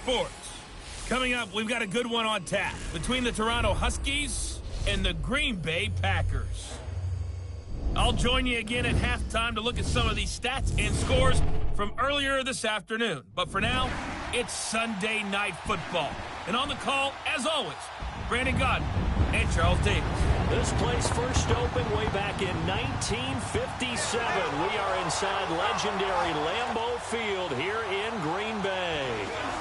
Sports. Coming up, we've got a good one on tap between the Toronto Huskies and the Green Bay Packers. I'll join you again at halftime to look at some of these stats and scores from earlier this afternoon. But for now, it's Sunday Night Football. And on the call, as always, Brandon Godden and Charles Davis. This place first opened way back in 1957. We are inside legendary Lambeau Field here in Green Bay.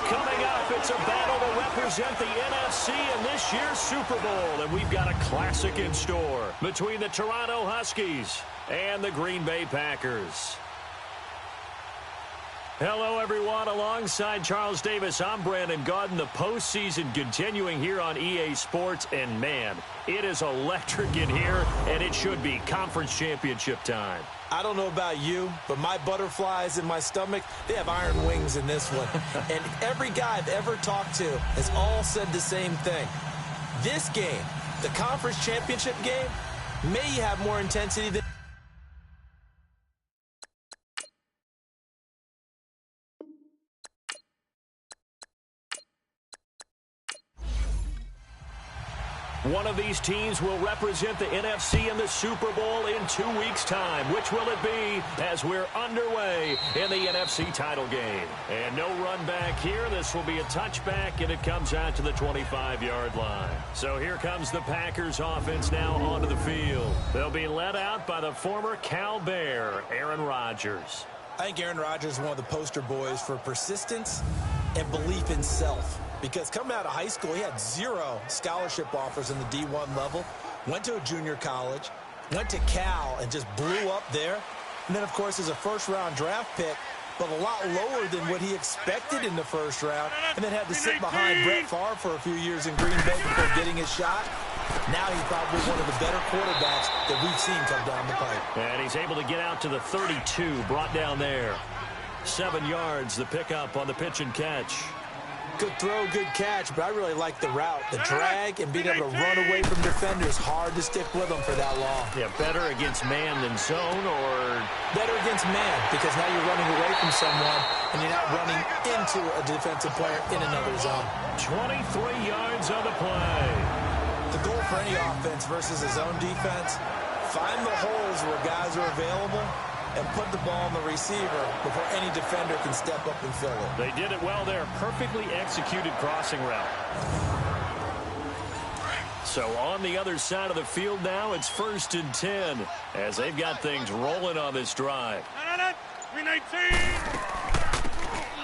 Coming up, it's a battle to represent the NFC in this year's Super Bowl. And we've got a classic in store between the Toronto Huskies and the Green Bay Packers. Hello, everyone. Alongside Charles Davis, I'm Brandon Godden. The postseason continuing here on EA Sports. And, man, it is electric in here, and it should be conference championship time. I don't know about you, but my butterflies in my stomach, they have iron wings in this one. And every guy I've ever talked to has all said the same thing. This game, the conference championship game, may have more intensity than... One of these teams will represent the NFC in the Super Bowl in 2 weeks' time. Which will it be as we're underway in the NFC title game? And no run back here. This will be a touchback, and it comes out to the 25-yard line. So here comes the Packers offense now onto the field. They'll be led out by the former Cal Bear, Aaron Rodgers. I think Aaron Rodgers is one of the poster boys for persistence and belief in self. Because coming out of high school, he had 0 scholarship offers in the D1 level, went to a junior college, went to Cal and just blew up there. And then, of course, as a first-round draft pick, but a lot lower than what he expected in the first round, and then had to sit behind Brett Favre for a few years in Green Bay before getting his shot. Now he's probably one of the better quarterbacks that we've seen come down the pipe. And he's able to get out to the 32, brought down there. 7 yards, the pickup on the pitch and catch. Good throw, good catch, but I really like the route. The drag and being able to run away from defenders, hard to stick with them for that long. Yeah, better against man than zone, or... Better against man, because now you're running away from someone, and you're not running into a defensive player in another zone. 23 yards on the play. The goal for any offense versus a zone defense, find the holes where guys are available, and put the ball on the receiver before any defender can step up and fill it. They did it well there. Perfectly executed crossing route. So on the other side of the field now, it's 1st and 10 as they've got things rolling on this drive.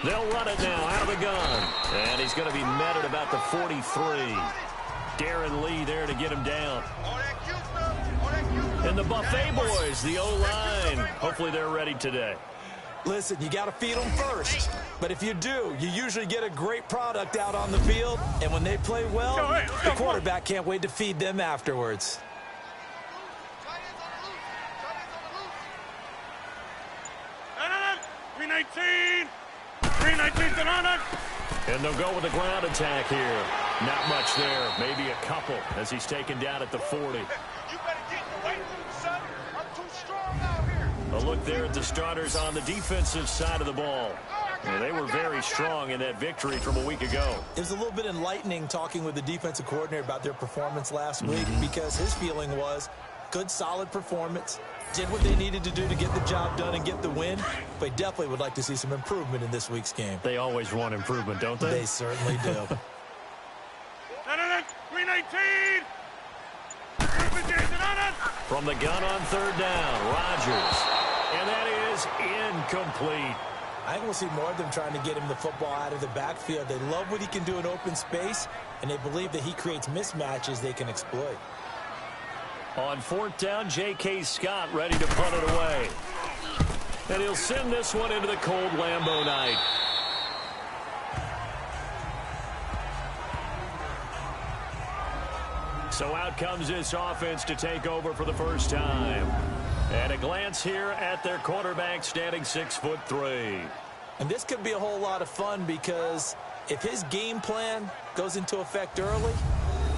They'll run it now out of the gun. And he's going to be met at about the 43. Darren Lee there to get him down. And the Buffet boys, the O-line, hopefully they're ready today. Listen, you got to feed them first. But if you do, you usually get a great product out on the field. And when they play well, the quarterback can't wait to feed them afterwards. And they'll go with a ground attack here. Not much there. Maybe a couple as he's taken down at the 40. A look there at the starters on the defensive side of the ball. Well, they were very strong in that victory from a week ago. It was a little bit enlightening talking with the defensive coordinator about their performance last week because his feeling was good, solid performance, did what they needed to do to get the job done and get the win, but definitely would like to see some improvement in this week's game. They always want improvement, don't they? They certainly do. 319! From the gun on 3rd down, Rodgers. And that is incomplete. I think we'll see more of them trying to get him the football out of the backfield. They love what he can do in open space, and they believe that he creates mismatches they can exploit. On 4th down, J.K. Scott ready to punt it away. And he'll send this one into the cold Lambeau night. So out comes this offense to take over for the first time. And a glance here at their quarterback standing 6'3". And this could be a whole lot of fun because if his game plan goes into effect early,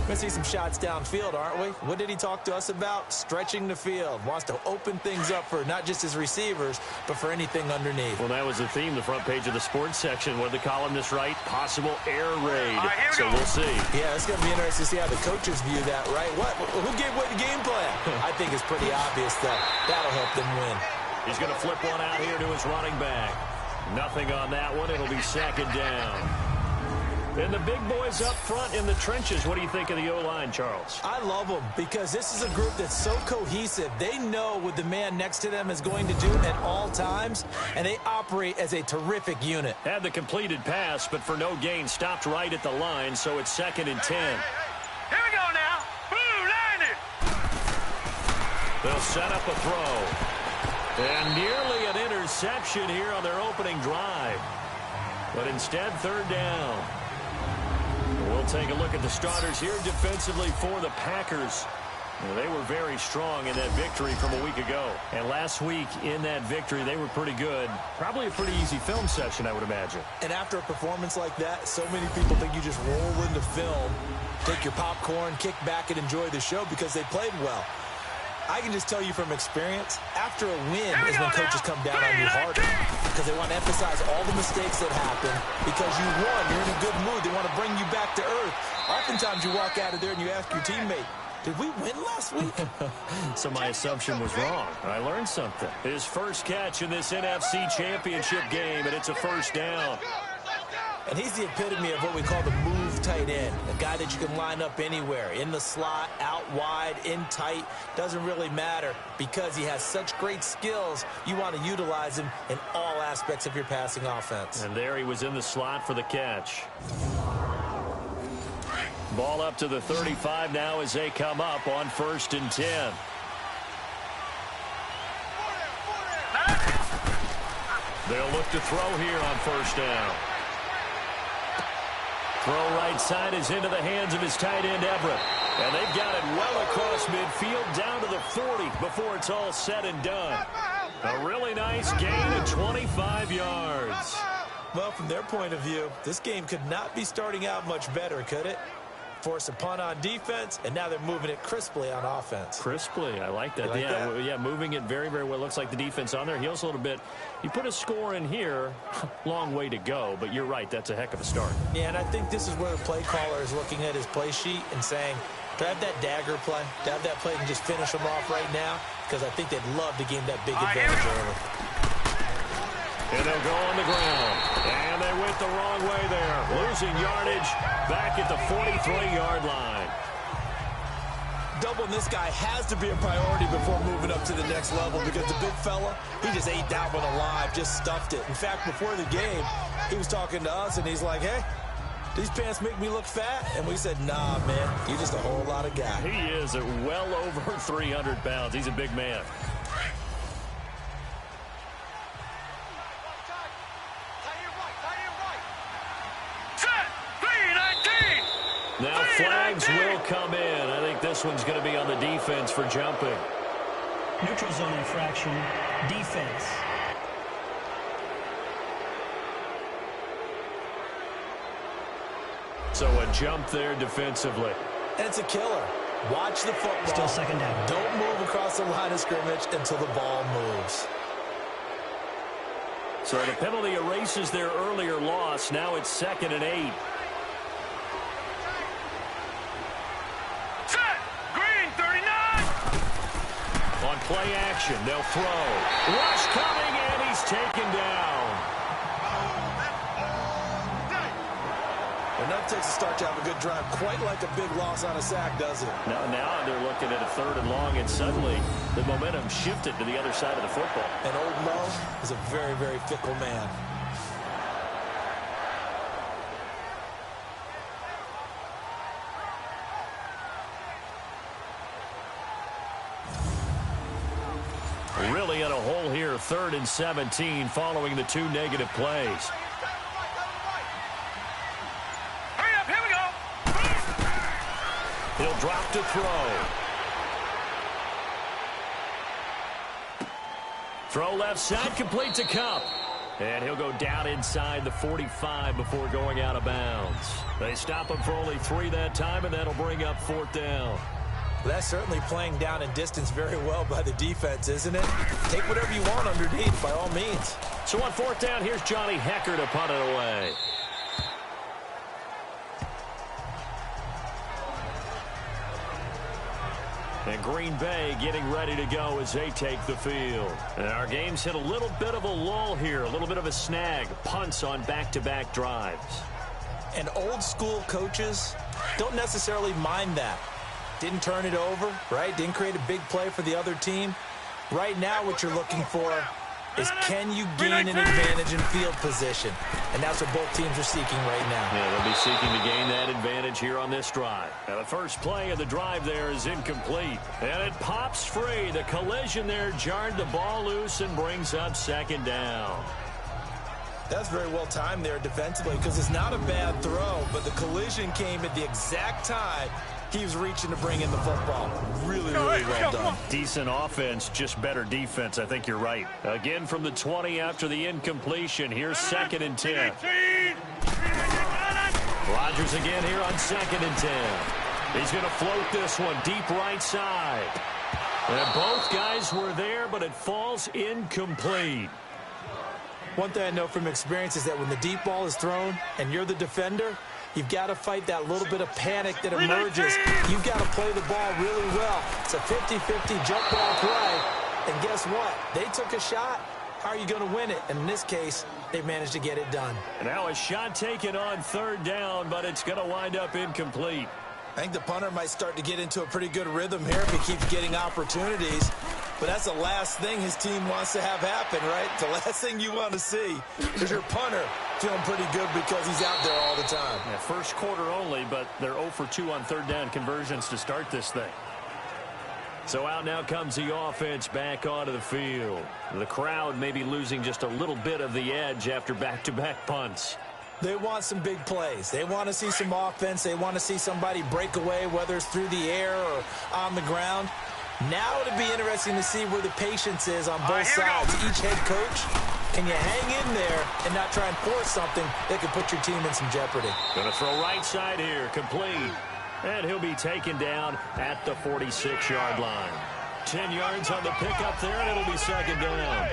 We're going to see some shots downfield, aren't we? What did he talk to us about? Stretching the field. Wants to open things up for not just his receivers, but for anything underneath. Well, that was the theme, the front page of the sports section. What did the columnist write? Possible air raid. So we'll see. Yeah, it's going to be interesting to see how the coaches view that, right? Who gave away the game plan? I think it's pretty obvious that that'll help them win. He's going to flip one out here to his running back. Nothing on that one. It'll be second down. And the big boys up front in the trenches. What do you think of the O-line, Charles? I love them because this is a group that's so cohesive. They know what the man next to them is going to do at all times, and they operate as a terrific unit. Had the completed pass, but for no gain, stopped right at the line, so it's 2nd and 10. Here we go now. Blue line it. They'll set up a throw. And nearly an interception here on their opening drive. But instead, 3rd down. We'll take a look at the starters here defensively for the Packers. They were very strong in that victory from a week ago. And last week in that victory, they were pretty good. Probably a pretty easy film session, I would imagine. And after a performance like that, so many people think you just roll into film, take your popcorn, kick back, and enjoy the show because they played well. I can just tell you from experience, after a win is when coaches come down on you harder because they want to emphasize all the mistakes that happen. Because you won, you're in a good mood. They want to bring you back to earth. Oftentimes you walk out of there and you ask your teammate, did we win last week? So my assumption was wrong. I learned something. His first catch in this NFC Championship game, and it's a 1st down. And he's the epitome of what we call the move tight end, a guy that you can line up anywhere, in the slot, out wide, in tight, doesn't really matter because he has such great skills. You want to utilize him in all aspects of your passing offense. And there he was in the slot for the catch. Ball up to the 35 now as they come up on 1st and 10. They'll look to throw here on 1st down. Throw right side is into the hands of his tight end, Everett. And they've got it well across midfield down to the 40 before it's all said and done. A really nice gain of 25 yards. Well, from their point of view, this game could not be starting out much better, could it? Force a punt on defense, and now they're moving it crisply on offense. Crisply, I like that. Yeah, moving it very, very well. Looks like the defense on their heels a little bit. You put a score in here, long way to go, but you're right, that's a heck of a start. Yeah, and I think this is where the play caller is looking at his play sheet and saying, do I have that dagger play? Do I have that play and just finish them off right now? Because I think they'd love to gain that big advantage early. And they'll go on the ground. And they went the wrong way there. Losing yardage back at the 43-yard line. Doubling this guy has to be a priority before moving up to the next level because the big fella, he just ate that one alive, just stuffed it. In fact, before the game, he was talking to us, and he's like, hey, these pants make me look fat? And we said, nah, man, you're just a whole lot of guy. He is at well over 300 pounds. He's a big man. Now flags will come in. I think this one's going to be on the defense for jumping. Neutral zone infraction, defense. So a jump there defensively. And it's a killer. Watch the football. Still 2nd down. Don't move across the line of scrimmage until the ball moves. So the penalty erases their earlier loss. Now it's 2nd and 8. On play action, they'll throw. Rush coming, and he's taken down. And that takes a start to have a good drive. Quite like a big loss on a sack, does it? Now they're looking at a 3rd and long, and suddenly the momentum shifted to the other side of the football. And old Mo is a very, very fickle man. Really in a hole here, 3rd and 17 following the 2 negative plays. Hurry up, here we go. He'll drop to throw. Throw left side, complete to Cup. And he'll go down inside the 45 before going out of bounds. They stop him for only 3 that time, and that'll bring up 4th down. That's certainly playing down and distance very well by the defense, isn't it? Take whatever you want underneath, by all means. So on 4th down, here's Johnny Hecker to punt it away. And Green Bay getting ready to go as they take the field. And our game's hit a little bit of a lull here, a little bit of a snag. Punts on back-to-back drives. And old school coaches don't necessarily mind that. Didn't turn it over, right? Didn't create a big play for the other team. Right now what you're looking for is, can you gain an advantage in field position? And that's what both teams are seeking right now. Yeah, they'll be seeking to gain that advantage here on this drive. Now, the first play of the drive there is incomplete. And it pops free. The collision there jarred the ball loose and brings up 2nd down. That's very well timed there defensively, because it's not a bad throw, but the collision came at the exact time he was reaching to bring in the football. Really, really well done. Decent offense, just better defense. I think you're right. Again from the 20 after the incompletion. Here's 2nd and 10. Rodgers again here on 2nd and 10. He's going to float this one deep right side. And both guys were there, but it falls incomplete. One thing I know from experience is that when the deep ball is thrown and you're the defender, you've got to fight that little bit of panic that emerges. You've got to play the ball really well. It's a 50-50 jump ball play. And guess what? They took a shot. How are you going to win it? And in this case, they managed to get it done. And now a shot taken on 3rd down, but it's going to wind up incomplete. I think the punter might start to get into a pretty good rhythm here if he keeps getting opportunities. But that's the last thing his team wants to have happen, right? The last thing you want to see is your punter feeling pretty good because he's out there all the time. Yeah, first quarter only, but they're 0 for 2 on 3rd down conversions to start this thing. So out now comes the offense back onto the field. The crowd may be losing just a little bit of the edge after back-to-back punts. They want some big plays. They want to see some offense. They want to see somebody break away, whether it's through the air or on the ground. Now it'll be interesting to see where the patience is on both sides. Each head coach, can you hang in there and not try and force something that could put your team in some jeopardy? Going to throw right side here, complete. And he'll be taken down at the 46-yard line. 10 yards on the pickup there, and it'll be 2nd down.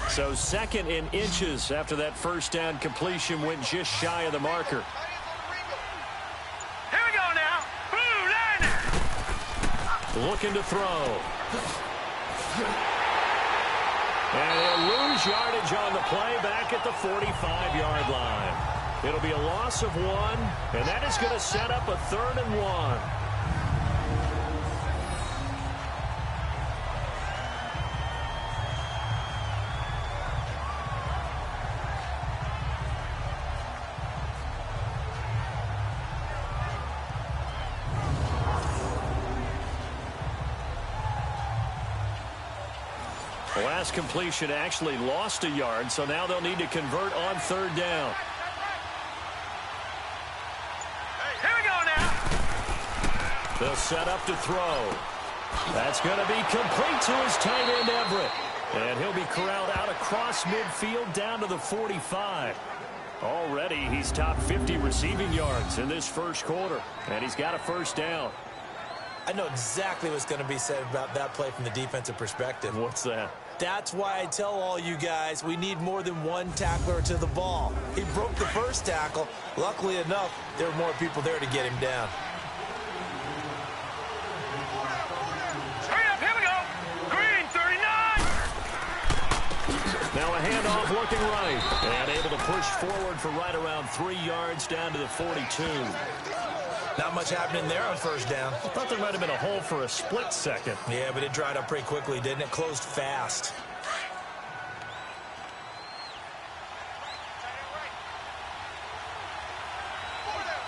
So 2nd in inches after that 1st down completion went just shy of the marker. Here we go now. Blue line. Looking to throw. And he'll lose yardage on the play back at the 45-yard line. It'll be a loss of 1, and that is going to set up a 3rd and 1. The last completion actually lost a yard, so now they'll need to convert on 3rd down. Here we go now. They'll set up to throw. That's going to be complete to his tight end, Everett. And he'll be corralled out across midfield down to the 45. Already he's top 50 receiving yards in this first quarter, and he's got a 1st down. I know exactly what's going to be said about that play from the defensive perspective. What's that? That's why I tell all you guys we need more than one tackler to the ball. He broke the first tackle. Luckily enough, there were more people there to get him down. Hurry up, here we go. Green 39. Now a handoff looking right. And able to push forward for right around 3 yards down to the 42. Not much happening there on 1st down. I thought there might have been a hole for a split second. Yeah, but it dried up pretty quickly, didn't it? Closed fast.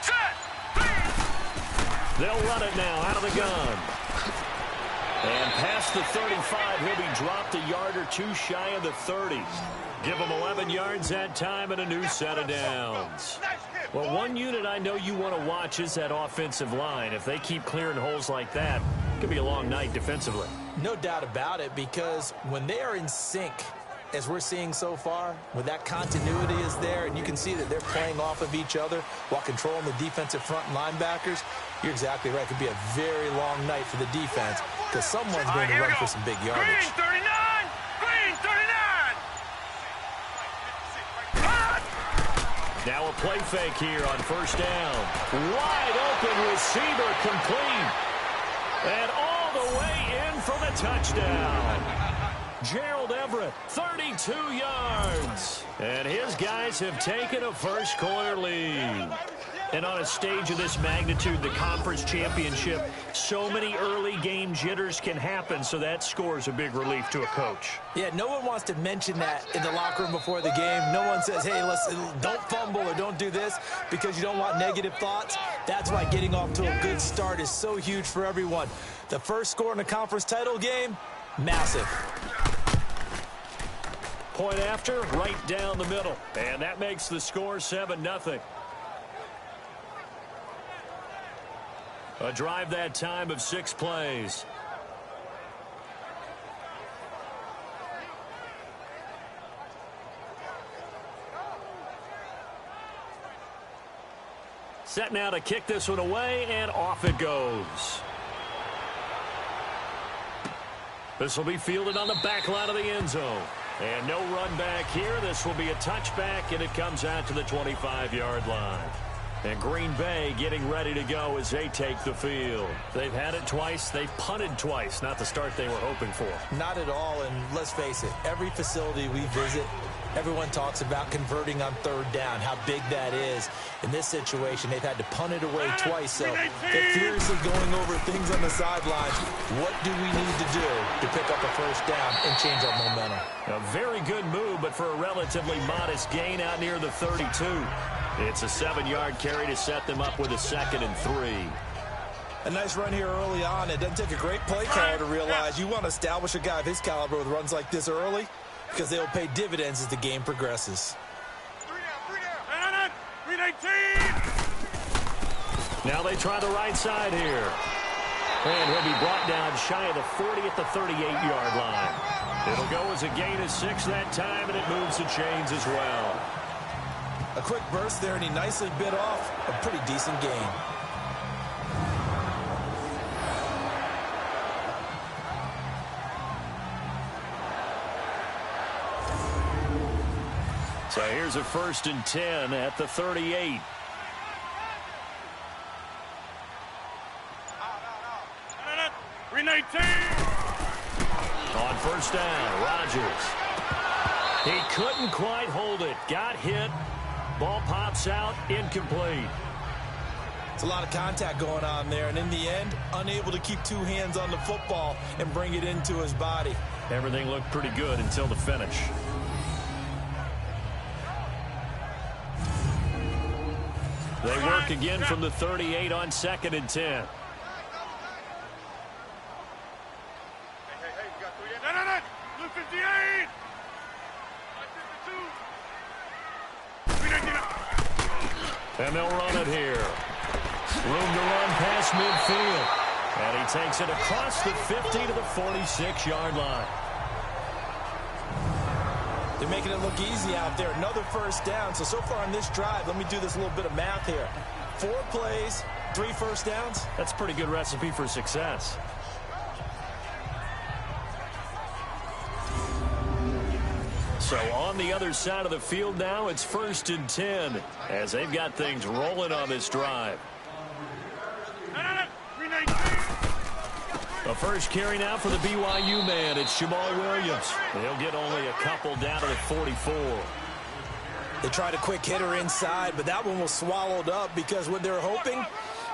Set. They'll run it now out of the gun. And past the 35. He'll be dropped a yard or two shy of the 30. Give him 11 yards that time and a new set of downs. Well, one unit I know you want to watch is that offensive line. If they keep clearing holes like that, it could be a long night defensively. No doubt about it, because when they are in sync, as we're seeing so far, when that continuity is there, and you can see that they're playing off of each other while controlling the defensive front and linebackers, you're exactly right. It could be a very long night for the defense because someone's going to run for some big yardage. Green 39! Green 39! Now a play fake here on first down. Wide open receiver complete. And all the way in for the touchdown. Gerald Everett, 32 yards. And his guys have taken a first-quarter lead. And on a stage of this magnitude, the conference championship, so many early game jitters can happen, so that score is a big relief to a coach. Yeah, no one wants to mention that in the locker room before the game. No one says, hey, listen, don't fumble or don't do this because you don't want negative thoughts. That's why getting off to a good start is so huge for everyone. The first score in the conference title game, massive. Point after, right down the middle. And that makes the score 7-0. A drive that time of 6 plays. Set now to kick this one away, and off it goes. This will be fielded on the back line of the end zone. And no run back here. This will be a touchback, and it comes out to the 25-yard line. And Green Bay getting ready to go as they take the field. They've had it twice. They've punted twice. Not the start they were hoping for. Not at all, and let's face it, every facility we visit, everyone talks about converting on third down, how big that is. In this situation, they've had to punt it away twice, so they're furiously going over things on the sidelines. What do we need to do to pick up a first down and change our momentum? A very good move, but for a relatively modest gain out near the 32. It's a 7-yard carry to set them up with a 2nd and 3. A nice run here early on. It doesn't take a great play caller to realize you want to establish a guy of his caliber with runs like this early because they'll pay dividends as the game progresses. 319! Now they try the right side here. And he'll be brought down shy of the 40 at the 38-yard line. It'll go as a gain of 6 that time, and it moves the chains as well. A quick burst there, and he nicely bit off a pretty decent gain. So here's a 1st and 10 at the 38. On first down, Rodgers. He couldn't quite hold it. Got hit. Ball pops out, incomplete. It's a lot of contact going on there, and in the end, unable to keep 2 hands on the football and bring it into his body. Everything looked pretty good until the finish. They work again from the 38 on 2nd and 10. And they'll run it here. Room to run past midfield. And he takes it across the 50 to the 46-yard line. They're making it look easy out there. Another first down. So far on this drive, let me do this little bit of math here. 4 plays, 3 first downs. That's a pretty good recipe for success. So on the other side of the field now, it's 1st and 10 as they've got things rolling on this drive. The first carry now for the BYU man. It's Jamal Williams. He'll get only a couple down to the 44. They tried a quick hitter inside, but that one was swallowed up because what they're hoping,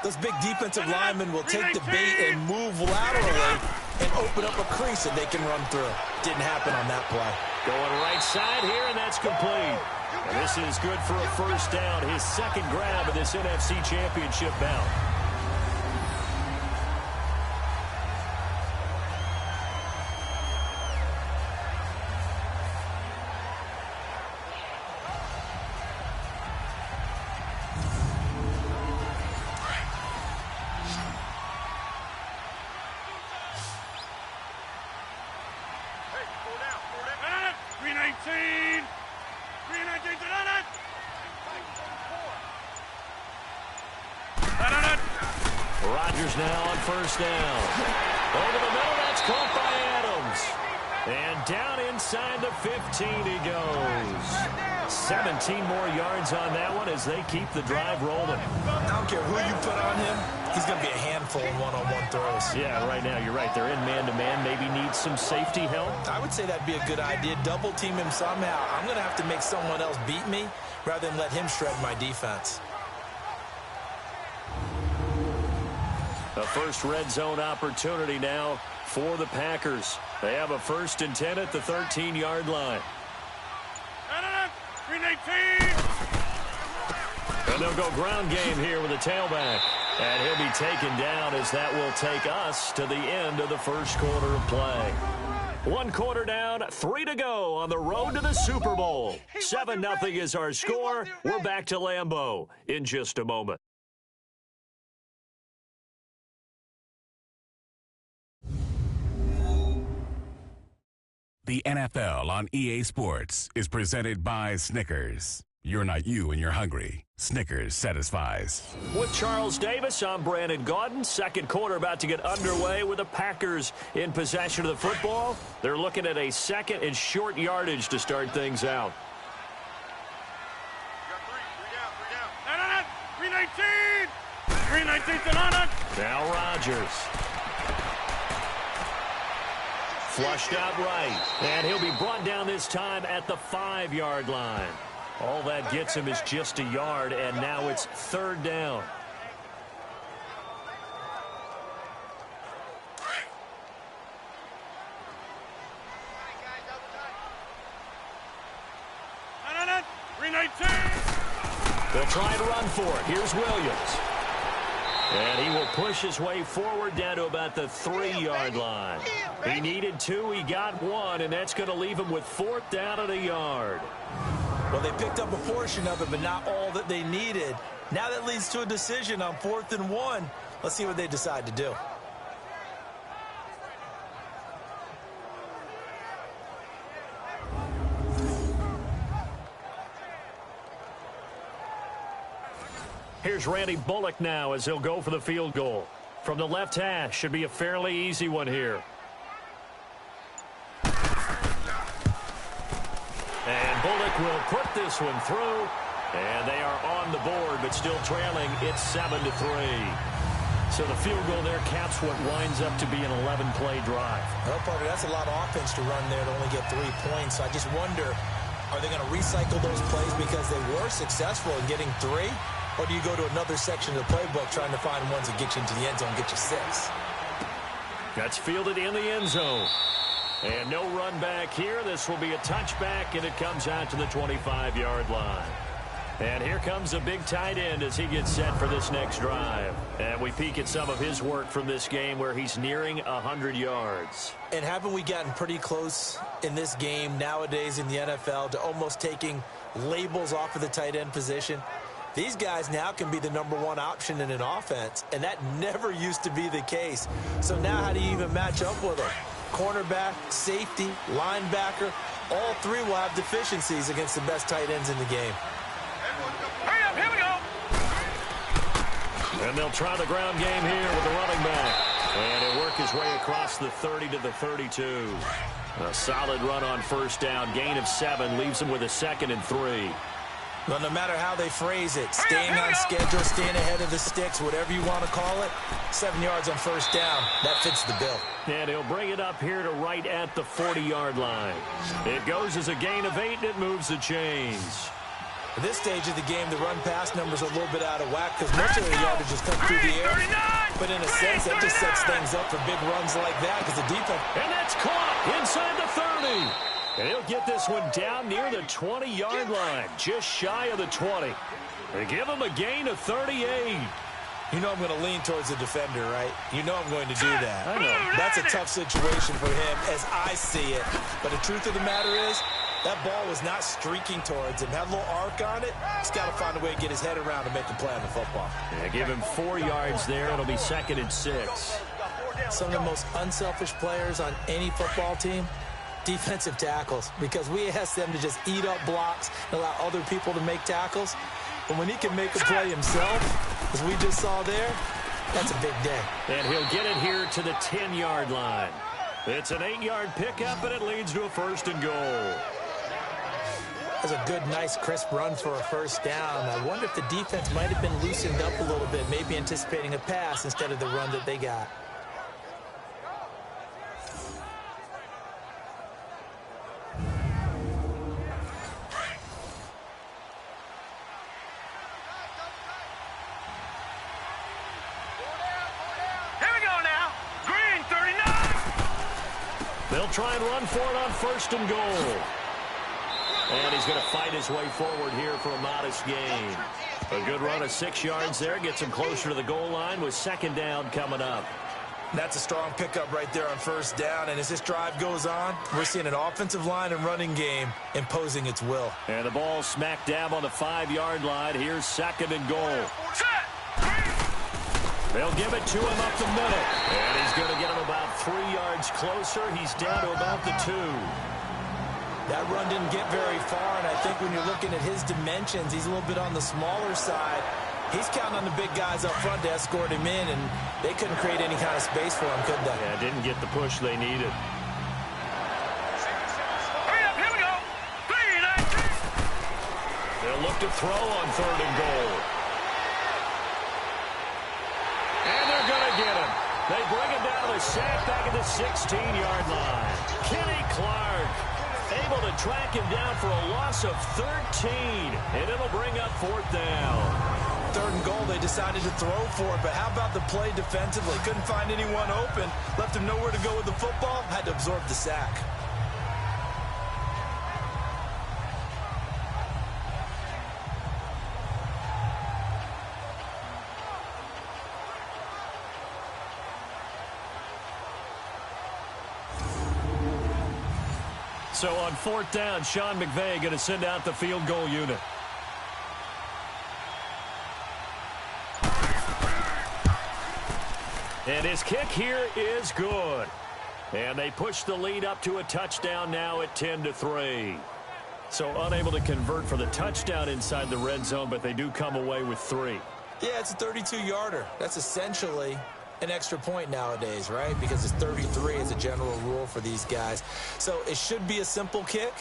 those big defensive linemen will take the bait and move laterally and open up a crease that they can run through. Didn't happen on that play. Going right side here, and that's complete. And this is good for a first down. His 2nd grab of this NFC Championship bout. Chargers now on first down. Over the middle, that's caught by Adams. And down inside the 15 he goes. 17 more yards on that one as they keep the drive rolling. I don't care who you put on him. He's going to be a handful in one-on-one throws. Yeah, right now, you're right. They're in man-to-man. Maybe need some safety help. I would say that'd be a good idea. Double team him somehow. I'm going to have to make someone else beat me rather than let him shred my defense. A first red zone opportunity now for the Packers. They have a 1st and 10 at the 13-yard line. And they'll go ground game here with a tailback. And he'll be taken down as that will take us to the end of the first quarter of play. 1 quarter down, 3 to go on the road to the Super Bowl. 7-0 is our score. We're back to Lambeau in just a moment. The NFL on EA Sports is presented by Snickers. You're not you when you're hungry. Snickers satisfies. With Charles Davis, I'm Brandon Gaudin. Second quarter about to get underway with the Packers in possession of the football. They're looking at a second and short yardage to start things out. 319 Now Rodgers. Flushed out right. And he'll be brought down this time at the 5-yard line. All that gets him is just a yard, and now it's 3rd down. They'll try and run for it. Here's Williams. And he will push his way forward down to about the 3-yard line. He needed 2, he got 1, and that's going to leave him with 4th down and a yard. Well, they picked up a portion of it, but not all that they needed. Now that leads to a decision on 4th and 1. Let's see what they decide to do. Here's Randy Bullock now as he'll go for the field goal. From the left hash, should be a fairly easy one here. And Bullock will put this one through. And they are on the board, but still trailing. It's 7-3. So the field goal there caps what winds up to be an 11-play drive. Well, Parker, that's a lot of offense to run there to only get 3 points. So I just wonder, are they going to recycle those plays because they were successful in getting 3? Or do you go to another section of the playbook trying to find ones that get you into the end zone, get you 6? That's fielded in the end zone. And no run back here. This will be a touchback, and it comes out to the 25-yard line. And here comes a big tight end as he gets set for this next drive. And we peek at some of his work from this game where he's nearing 100 yards. And haven't we gotten pretty close in this game nowadays in the NFL to almost taking labels off of the tight end position? These guys now can be the #1 option in an offense, and that never used to be the case. So now how do you even match up with them? Cornerback, safety, linebacker, all 3 will have deficiencies against the best tight ends in the game. Hurry up, here we go. And they'll try the ground game here with the running back. And he'll work his way across the 30 to the 32. A solid run on first down. Gain of 7 leaves him with a 2nd and 3. Well, no matter how they phrase it, staying on schedule, staying ahead of the sticks, whatever you want to call it, 7 yards on first down, that fits the bill. And he'll bring it up here to right at the 40-yard line. It goes as a gain of 8, and it moves the chains. At this stage of the game, the run-pass numbers are a little bit out of whack because most of the yardage just comes through the air. But in a sense, that just sets things up for big runs like that because the defense... And that's caught inside the 30. And he'll get this one down near the 20-yard line, just shy of the 20. They give him a gain of 38. You know I'm going to lean towards the defender, right? You know I'm going to do that. I know. That's a tough situation for him as I see it. But the truth of the matter is, that ball was not streaking towards him. Had a little arc on it. He's got to find a way to get his head around and make the play on the football. Yeah, give him 4 yards there. It'll be 2nd and 6. Some of the most unselfish players on any football team, defensive tackles, because we ask them to just eat up blocks and allow other people to make tackles. But when he can make a play himself, as we just saw there, That's a big day. And he'll get it here to the 10-yard line. It's an 8-yard pickup, and it leads to a 1st and goal. That's a good, nice, crisp run for a 1st down. I wonder if the defense might have been loosened up a little bit, maybe anticipating a pass instead of the run that they got. They'll try and run for it on 1st and goal. And he's going to fight his way forward here for a modest gain. A good run of 6 yards there. Gets him closer to the goal line with 2nd down coming up. That's a strong pickup right there on 1st down. And as this drive goes on, we're seeing an offensive line and running game imposing its will. And the ball smack dab on the 5-yard line. Here's 2nd and goal. They'll give it to him up the middle. And he's going to get him about 3 yards closer. He's down to about the 2. That run didn't get very far, and I think when you're looking at his dimensions, he's a little bit on the smaller side. He's counting on the big guys up front to escort him in, and they couldn't create any kind of space for him, could they? Yeah, didn't get the push they needed. Hurry up, here we go. 3, 9. They'll look to throw on 3rd and goal. And they're going to get him. They bring him down to the sack back at the 16-yard line. Kenny Clark able to track him down for a loss of 13, and it'll bring up 4th down. 3rd and goal, they decided to throw for it, but how about the play defensively? Couldn't find anyone open, left him nowhere to go with the football, had to absorb the sack. So on 4th down, Sean McVay going to send out the field goal unit. And his kick here is good. And they push the lead up to a touchdown now at 10-3. So unable to convert for the touchdown inside the red zone, but they do come away with 3. Yeah, it's a 32-yarder. That's essentially an extra point nowadays, right? Because it's 33 as a general rule for these guys. So it should be a simple kick.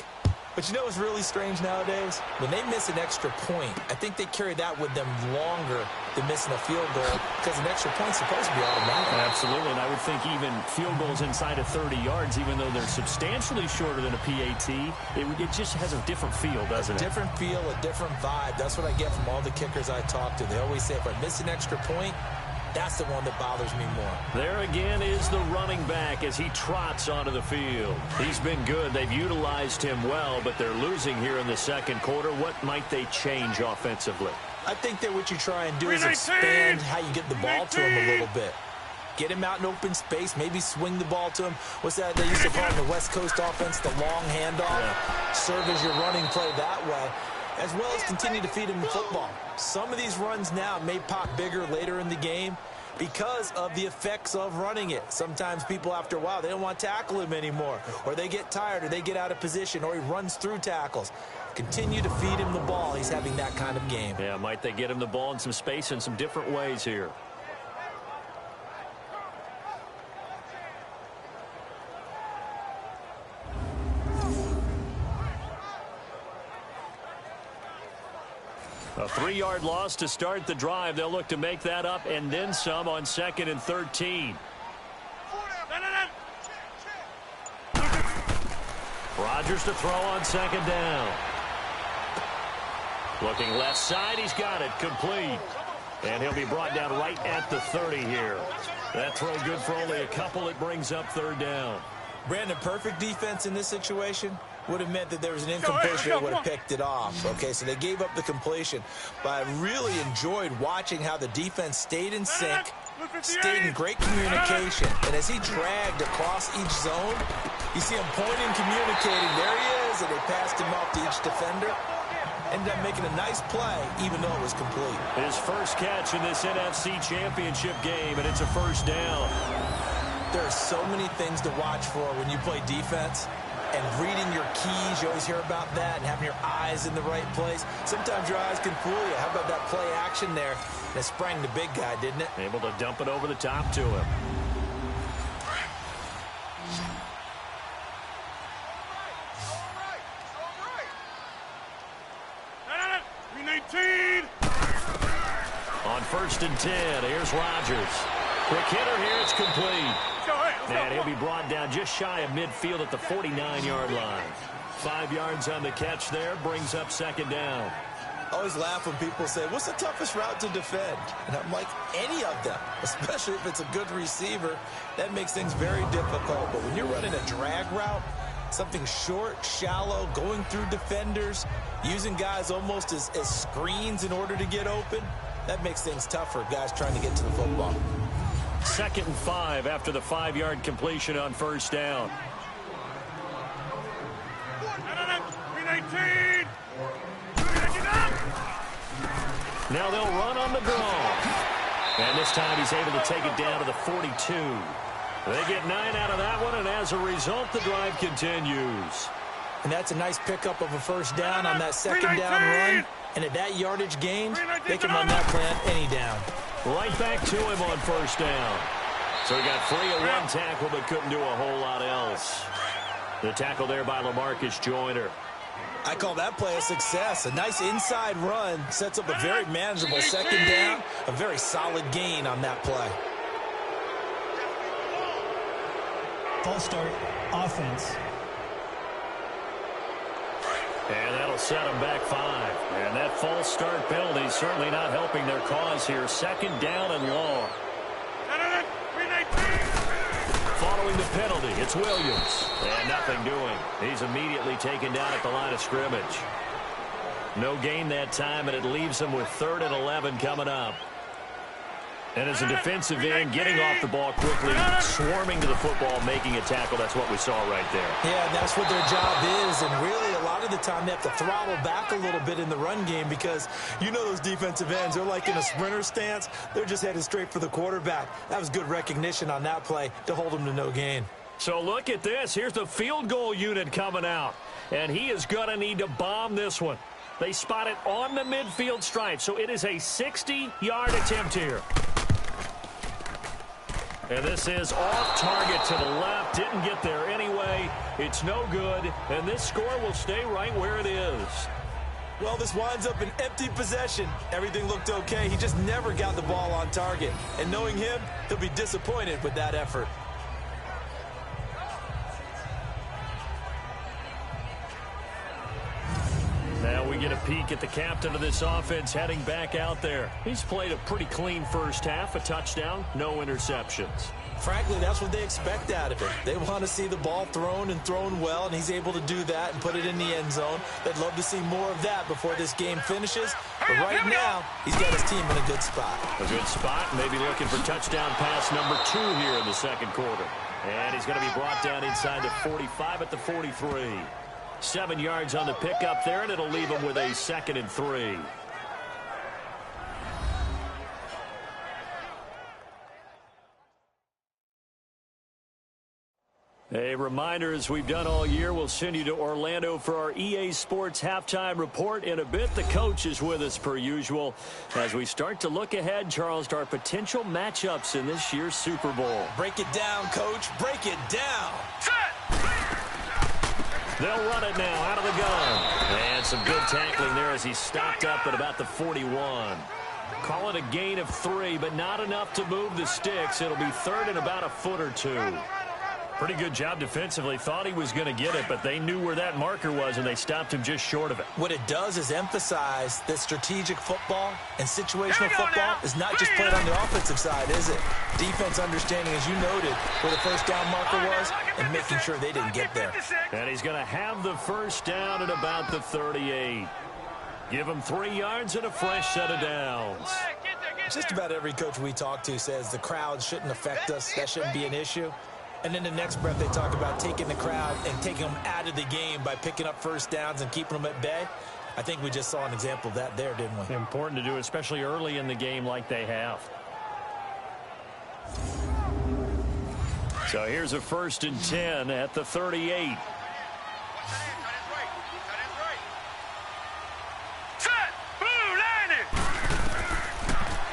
But you know what's really strange nowadays? When they miss an extra point, I think they carry that with them longer than missing a field goal because an extra point's supposed to be automatic. Absolutely, and I would think even field goals inside of 30 yards, even though they're substantially shorter than a PAT, it just has a different feel, doesn't it? A different feel, a different vibe. That's what I get from all the kickers I talk to. They always say, if I miss an extra point, that's the one that bothers me more. There again is the running back as he trots onto the field. He's been good. They've utilized him well, but they're losing here in the 2nd quarter. What might they change offensively? I think that what you try and do is expand how you get the ball to him a little bit. Get him out in open space, maybe swing the ball to him. What's that they used to call in the West Coast offense, the long handoff? Yeah. Serve as your running play that way, as well as continue to feed him the football. Some of these runs now may pop bigger later in the game because of the effects of running it. Sometimes people, after a while, they don't want to tackle him anymore, or they get tired, or they get out of position, or he runs through tackles. Continue to feed him the ball. He's having that kind of game. Yeah, might they get him the ball in some space in some different ways here. A 3-yard loss to start the drive. They'll look to make that up and then some on 2nd and 13. Rodgers to throw on 2nd down. Looking left side, he's got it complete. And he'll be brought down right at the 30 here. That throw good for only a couple. It brings up 3rd down. Brandon, perfect defense in this situation would have meant that there was an incompletion that would have picked it off. Okay, so they gave up the completion. But I really enjoyed watching how the defense stayed in sync, stayed in great communication. And as he dragged across each zone, you see him pointing, communicating. There he is, and they passed him off to each defender. Ended up making a nice play, even though it was complete. His first catch in this NFC Championship game, and it's a 1st down. There are so many things to watch for when you play defense, and reading your keys. You always hear about that, and having your eyes in the right place. Sometimes your eyes can fool you. How about that play action there? That sprang the big guy, didn't it? Able to dump it over the top to him. On 1st and 10, here's Rodgers. Quick hitter here, it's complete. And he'll be brought down just shy of midfield at the 49-yard line. 5 yards on the catch there, brings up 2nd down. I always laugh when people say, what's the toughest route to defend? And I'm like, any of them, especially if it's a good receiver. That makes things very difficult. But when you're running a drag route, something short, shallow, going through defenders, using guys almost as screens in order to get open, that makes things tough for guys trying to get to the football. 2nd and 5 after the 5-yard completion on 1st down. Now they'll run on the draw. And this time he's able to take it down to the 42. They get 9 out of that one, and as a result, the drive continues. And that's a nice pickup of a 1st down on that 2nd down run. And at that yardage gain, they can run that play on any down. Right back to him on 1st down. So he got free of one tackle, but couldn't do a whole lot else. The tackle there by LaMarcus Joyner. I call that play a success. A nice inside run sets up a very manageable 2nd down. A very solid gain on that play. False start, offense. And that'll set them back 5. And that false start penalty is certainly not helping their cause here. 2nd down and long. Following the penalty, it's Williams. And nothing doing. He's immediately taken down at the line of scrimmage. No gain that time, and it leaves them with 3rd and 11 coming up. And as a defensive end, getting off the ball quickly, swarming to the football, making a tackle, that's what we saw right there. Yeah, that's what their job is, and really a lot of the time they have to throttle back a little bit in the run game because you know those defensive ends, they're like in a sprinter stance. They're just headed straight for the quarterback. That was good recognition on that play to hold them to no gain. So look at this. Here's the field goal unit coming out, and he is going to need to bomb this one. They spot it on the midfield stripe, so it is a 60-yard attempt here. And this is off target to the left. Didn't get there anyway. It's no good. And this score will stay right where it is. Well, this winds up an empty possession. Everything looked okay. He just never got the ball on target. And knowing him, he'll be disappointed with that effort. Now we get a peek at the captain of this offense heading back out there. He's played a pretty clean 1st half, a touchdown, no interceptions. Frankly, that's what they expect out of it. They want to see the ball thrown and thrown well, and he's able to do that and put it in the end zone. They'd love to see more of that before this game finishes. But right now, he's got his team in a good spot. A good spot, maybe looking for touchdown pass number 2 here in the 2nd quarter. And he's going to be brought down inside the 45 at the 43. 7 yards on the pickup there, and it'll leave him with a 2nd and 3. A reminder, as we've done all year, we'll send you to Orlando for our EA Sports Halftime Report. In a bit, the coach is with us per usual as we start to look ahead, Charles, to our potential matchups in this year's Super Bowl. Break it down, Coach. Break it down. They'll run it now out of the gun. And some good tackling there as he stopped up at about the 41. Call it a gain of 3, but not enough to move the sticks. It'll be 3rd and about a foot or 2. Pretty good job defensively. Thought he was going to get it, but they knew where that marker was, and they stopped him just short of it. What it does is emphasize that strategic football and situational football is not just played on the offensive side, is it? Defense understanding, as you noted, where the 1st down marker was and making sure they didn't get there. And he's going to have the 1st down at about the 38. Give him 3 yards and a fresh set of downs. Just about every coach we talk to says the crowd shouldn't affect us. That shouldn't be an issue. And in the next breath, they talk about taking the crowd and taking them out of the game by picking up 1st downs and keeping them at bay. I think we just saw an example of that there, didn't we? Important to do, especially early in the game like they have. So here's a 1st and 10 at the 38.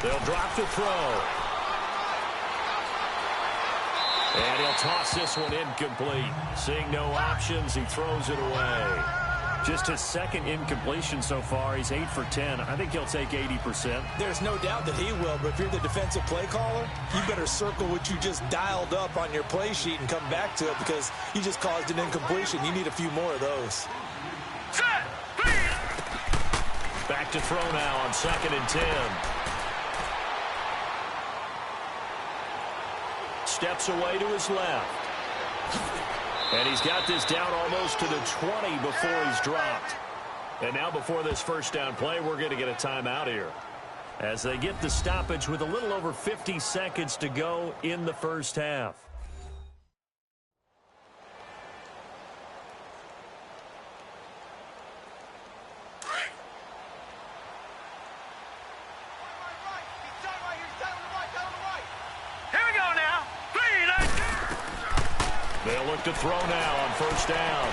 They'll drop the throw. And he'll toss this one incomplete. Seeing no options, he throws it away. Just his second incompletion so far. He's 8 for 10. I think he'll take 80%. There's no doubt that he will, but if you're the defensive play caller, you better circle what you just dialed up on your play sheet and come back to it because you just caused an incompletion. You need a few more of those. Back to throw now on 2nd and 10. Steps away to his left. And he's got this down almost to the 20 before he's dropped. And now before this first down play, we're going to get a timeout here. As they get the stoppage with a little over 50 seconds to go in the first half. They'll look to throw now on first down.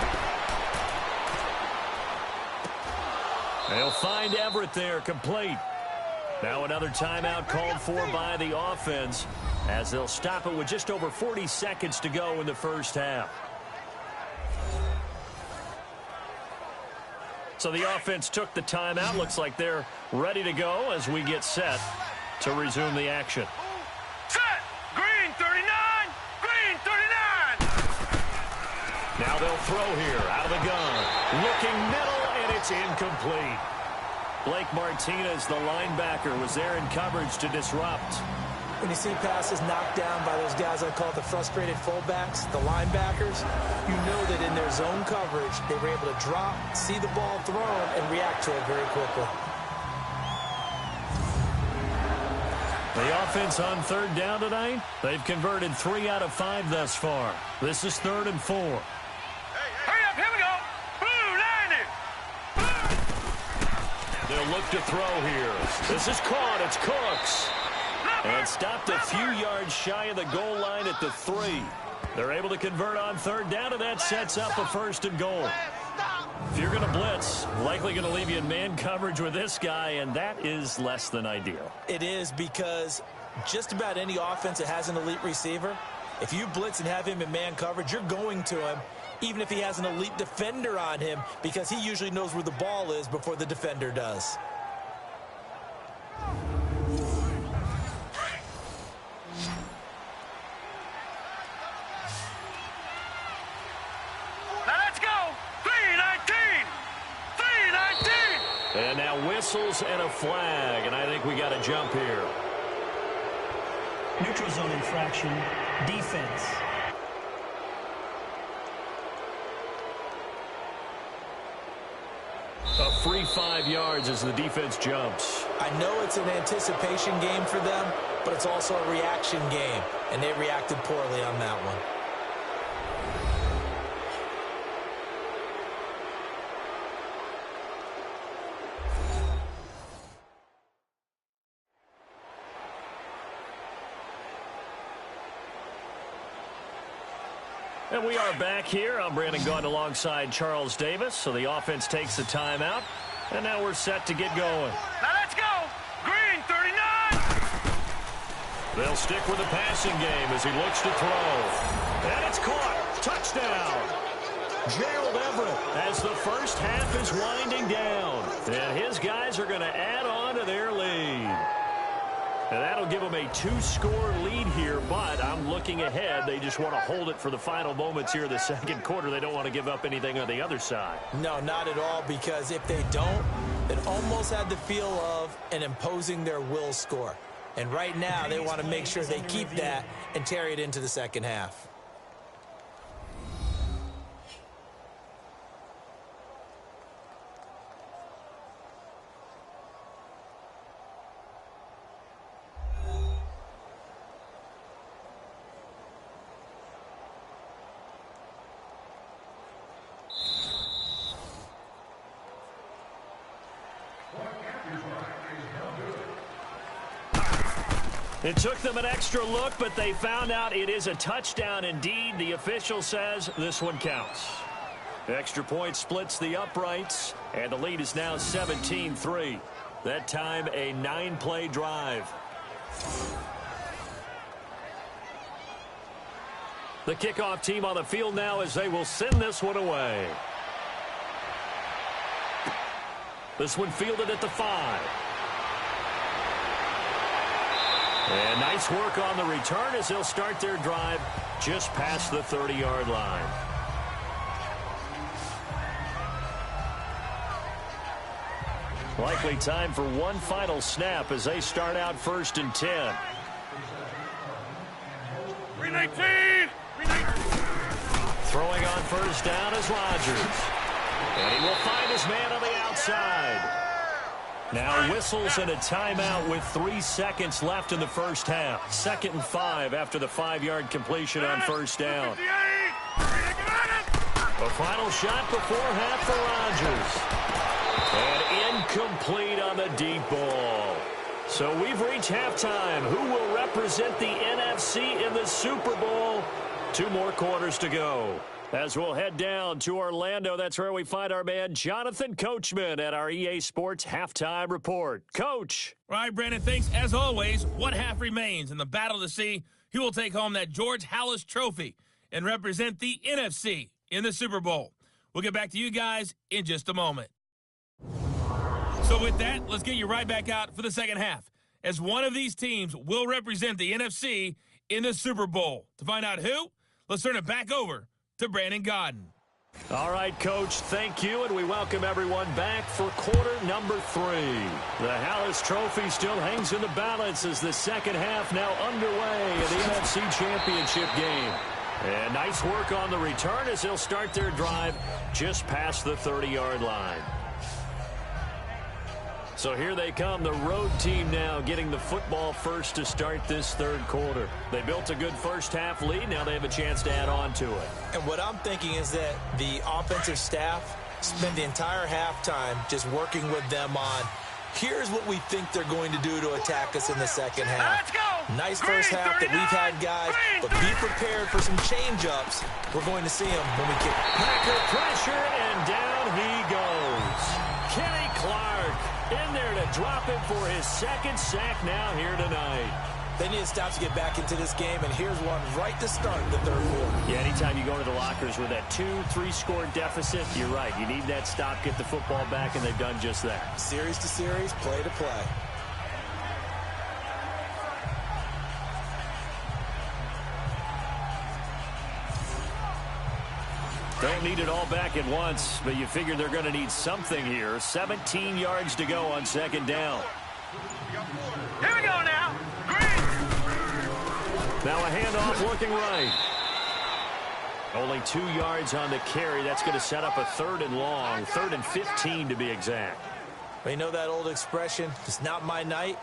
They'll find Everett there, complete. Now another timeout called for by the offense as they'll stop it with just over 40 seconds to go in the first half. So the offense took the timeout. Looks like they're ready to go as we get set to resume the action. Now they'll throw here out of the gun. Looking middle, and it's incomplete. Blake Martinez, the linebacker, was there in coverage to disrupt. When you see passes knocked down by those guys I call the frustrated fullbacks, the linebackers, you know that in their zone coverage, they were able to drop, see the ball thrown, and react to it very quickly. The offense on 3rd down tonight, they've converted 3 out of 5 thus far. This is 3rd and 4. Hurry up, here we go. Blue, line it. They'll look to throw here. This is caught. It's Cooks. And stopped a few yards shy of the goal line at the 3. They're able to convert on 3rd down, and that sets up a 1st and goal. If you're going to blitz, likely going to leave you in man coverage with this guy, and that is less than ideal. It is because just about any offense that has an elite receiver, if you blitz and have him in man coverage, you're going to him, even if he has an elite defender on him, because he usually knows where the ball is before the defender does. And now whistles and a flag, and I think we got a jump here. Neutral zone infraction, defense. A free 5 yards as the defense jumps. I know it's an anticipation game for them, but it's also a reaction game, and they reacted poorly on that one. And we are back here. I'm Brandon Gaudin alongside Charles Davis. So the offense takes a timeout. And now we're set to get going. Now let's go. Green, 39. They'll stick with the passing game as he looks to throw. And it's caught. Touchdown. Gerald Everett as the first half is winding down. And his guys are going to add on to their lead. And that'll give them a 2-score lead here, but I'm looking ahead. They just want to hold it for the final moments here in the second quarter. They don't want to give up anything on the other side. No, not at all, because if they don't, it almost had the feel of an imposing their will score. And right now, they want to make sure they keep that and carry it into the second half. It took them an extra look, but they found out it is a touchdown indeed. The official says this one counts. The extra point splits the uprights, and the lead is now 17-3. That time, a 9-play drive. The kickoff team on the field now as they will send this one away. This one fielded at the 5. And nice work on the return as they'll start their drive just past the 30-yard line. Likely time for one final snap as they start out 1st and 10. 319! Throwing on 1st down is Rodgers. And he will find his man on the outside. Now whistles and a timeout with 3 seconds left in the first half. 2nd and 5 after the 5-yard completion on 1st down. A final shot before half for Rodgers. And incomplete on the deep ball. So we've reached halftime. Who will represent the NFC in the Super Bowl? 2 more quarters to go. As we'll head down to Orlando, that's where we find our man Jonathan Coachman at our EA Sports Halftime Report. Coach. All right, Brandon, thanks. As always, one half remains in the battle to see who will take home that George Halas Trophy and represent the NFC in the Super Bowl. We'll get back to you guys in just a moment. So with that, let's get you right back out for the second half, as one of these teams will represent the NFC in the Super Bowl. To find out who, let's turn it back over to Brandon Godden. All right, Coach, thank you, and we welcome everyone back for quarter number 3. The Halas Trophy still hangs in the balance as the second half now underway in the NFC Championship game. And nice work on the return as they'll start their drive just past the 30-yard line. So here they come, the road team now getting the football first to start this 3rd quarter. They built a good first half lead. Now they have a chance to add on to it. And what I'm thinking is that the offensive staff spend the entire halftime just working with them on, here's what we think they're going to do to attack us in the second half. Let's go! Nice first half that we've had, guys, but be prepared for some change-ups. We're going to see them when we kick. Packer pressure, and down he goes. Kenny Clark in there to drop him for his 2nd sack now here tonight. They need to stop to get back into this game, and here's one right to start the 3rd quarter. Yeah, anytime you go to the lockers with that 2-3 score deficit, you're right. You need that stop, get the football back, and they've done just that. Series to series, play to play. Don't need it all back at once, but you figure they're going to need something here. 17 yards to go on 2nd down. Here we go now. Now a handoff looking right. Only 2 yards on the carry. That's going to set up a 3rd and long, 3rd and 15 to be exact. Well, you know that old expression, it's not my night?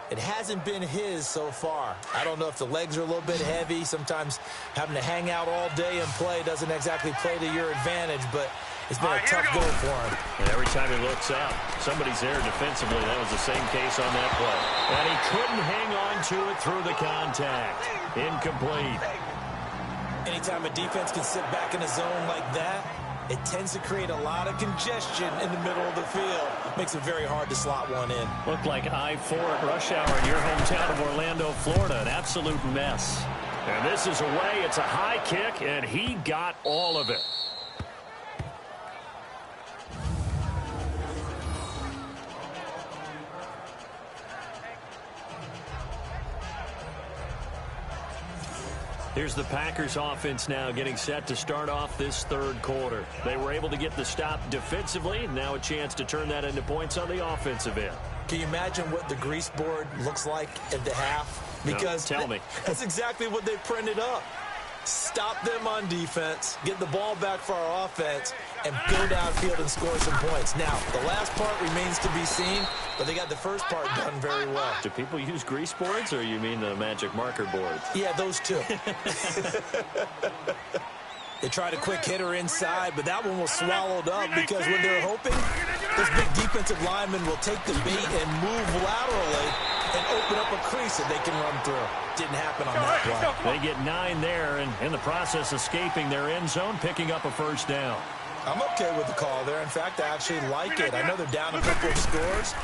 It hasn't been his so far. I don't know if the legs are a little bit heavy. Sometimes having to hang out all day and play doesn't exactly play to your advantage, but it's been a tough go for him. And every time he looks out, somebody's there defensively. That was the same case on that play. And he couldn't hang on to it through the contact. Incomplete. Anytime a defense can sit back in a zone like that, it tends to create a lot of congestion in the middle of the field. Makes it very hard to slot one in. Looked like I-4 at rush hour in your hometown of Orlando, Florida. An absolute mess. And this is away. It's a high kick, and he got all of it. Here's the Packers offense now getting set to start off this 3rd quarter. They were able to get the stop defensively. Now a chance to turn that into points on the offensive end. Can you imagine what the grease board looks like at the half? Because no, tell me. That's exactly what they printed up. Stop them on defense, get the ball back for our offense, and go downfield and score some points. Now, the last part remains to be seen, but they got the first part done very well. Do people use grease boards, or you mean the magic marker boards? Yeah, those two. They tried a quick hitter inside, but that one was swallowed up because when they're hoping, this big defensive lineman will take the bait and move laterally and open up a crease that they can run through. Didn't happen on that play. They get 9 there, and in the process escaping their end zone, picking up a 1st down. I'm okay with the call there. In fact, I actually like it. I know they're down a couple of scores,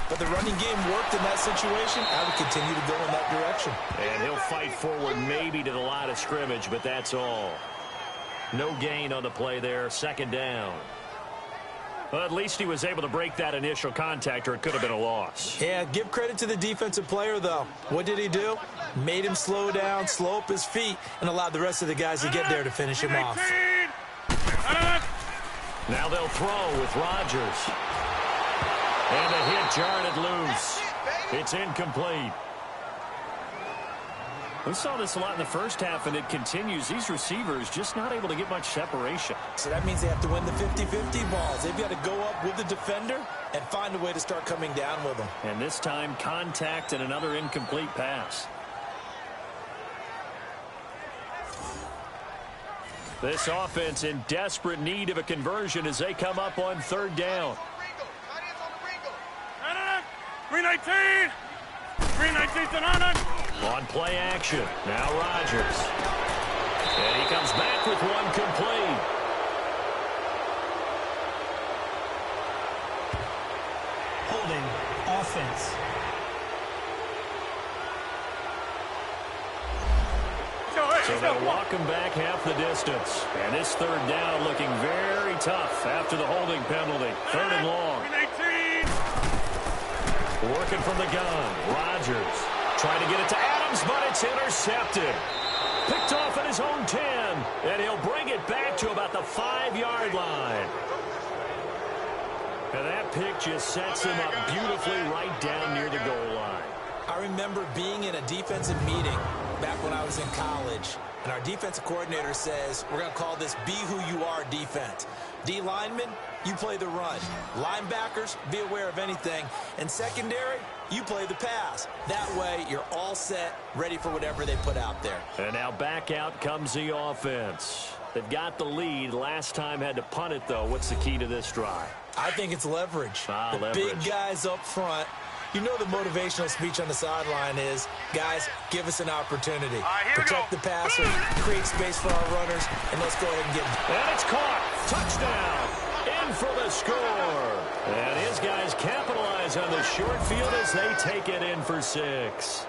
but the running game worked in that situation. I would continue to go in that direction. And he'll fight forward maybe to the line of scrimmage, but that's all. No gain on the play there. Second down. Well, at least he was able to break that initial contact, or it could have been a loss. Yeah, give credit to the defensive player, though. What did he do? Made him slow down, slow up his feet, and allowed the rest of the guys to get there to finish him off. Now they'll throw with Rodgers. And a hit jarred it loose. It's incomplete. We saw this a lot in the first half, and it continues. These receivers just not able to get much separation. So that means they have to win the 50-50 balls. They've got to go up with the defender and find a way to start coming down with them. And this time, contact and another incomplete pass. This offense in desperate need of a conversion as they come up on third down. 319! 319 On play action. Now Rodgers. And he comes back with one complete. Holding offense. So they'll walk him back half the distance. And this third down looking very tough after the holding penalty. Third and long. 319! Working from the gun. Rodgers trying to get it to Adams, but it's intercepted. Picked off at his own 10. And he'll bring it back to about the 5-yard line. And that pick just sets him up beautifully right down near the goal line. I remember being in a defensive meeting back when I was in college, and our defensive coordinator says, we're going to call this Be Who You Are defense. D linemen, you play the run. Linebackers, be aware of anything. And secondary, you play the pass. That way, you're all set, ready for whatever they put out there. And now back out comes the offense. They've got the lead. Last time had to punt it, though. What's the key to this drive? I think it's leverage. The leverage. Big guys up front. You know the motivational speech on the sideline is, guys, give us an opportunity. Protect the passer, create space for our runners, and let's go ahead and get it. And it's caught. Touchdown. In for the score. And his guys capitalize on the short field as they take it in for 6.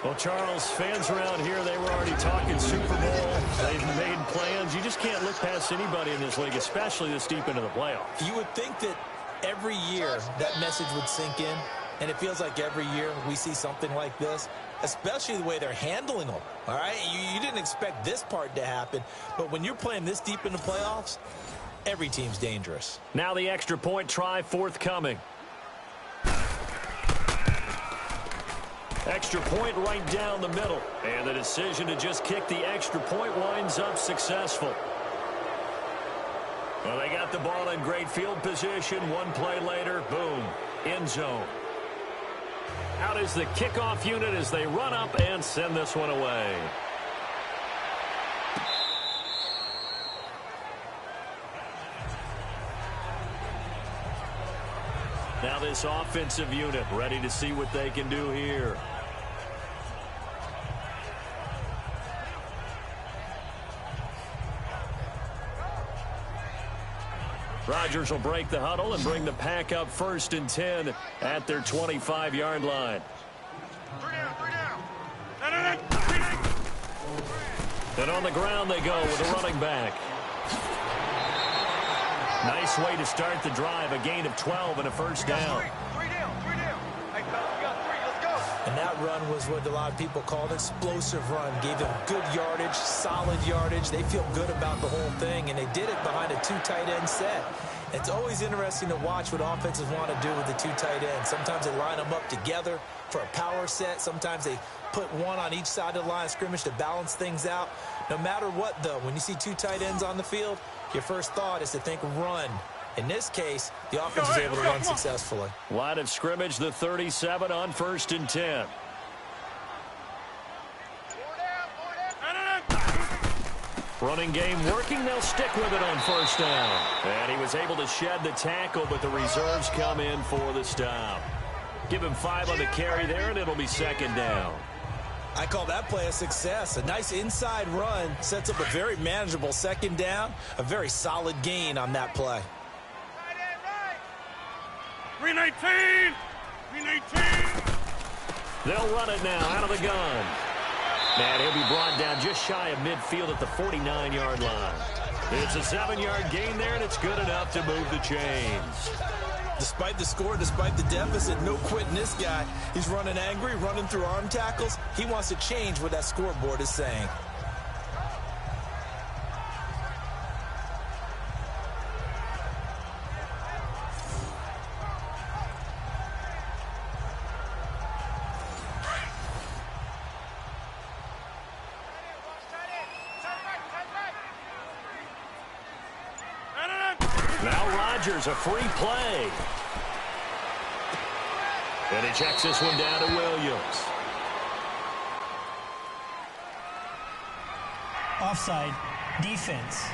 Well, Charles, fans around here, they were already talking Super Bowl. They've made plans. You just can't look past anybody in this league, especially this deep into the playoffs. You would think that every year that message would sink in, and it feels like every year we see something like this, especially the way they're handling them, all right? You didn't expect this part to happen, but when you're playing this deep in the playoffs, every team's dangerous. Now the extra point try forthcoming. Extra point right down the middle. And the decision to just kick the extra point winds up successful. Well, they got the ball in great field position. One play later, boom, end zone. Out is the kickoff unit as they run up and send this one away. Now this offensive unit ready to see what they can do here. Rodgers will break the huddle and bring the pack up 1st and 10 at their 25-yard line. 3 down. And on the ground they go with a running back. Nice way to start the drive, a gain of 12 and a first down. 3 down. Hey, fellas, we got 3. Let's go. And that run was what a lot of people called an explosive run. Gave them good yardage, solid yardage. They feel good about the whole thing, and they did it behind a 2 tight end set. It's always interesting to watch what offenses want to do with the 2 tight ends. Sometimes they line them up together for a power set. Sometimes they put one on each side of the line of scrimmage to balance things out. No matter what, though, when you see 2 tight ends on the field, your first thought is to think run. In this case, the offense is able to run successfully. Line of scrimmage, the 37 on 1st and 10. 4 down. Running game working. They'll stick with it on 1st down. And he was able to shed the tackle, but the reserves come in for the stop. Give him 5 on the carry there, and it'll be 2nd down. I call that play a success. A nice inside run sets up a very manageable second down, a very solid gain on that play. 319! 319! They'll run it now out of the gun. And he'll be brought down just shy of midfield at the 49-yard line. It's a 7-yard gain there, and it's good enough to move the chains. Despite the score, despite the deficit, no quitting this guy. He's running angry, running through arm tackles. He wants to change what that scoreboard is saying. Now Rodgers, a free play. And he checks this one down to Williams. Offside. Defense.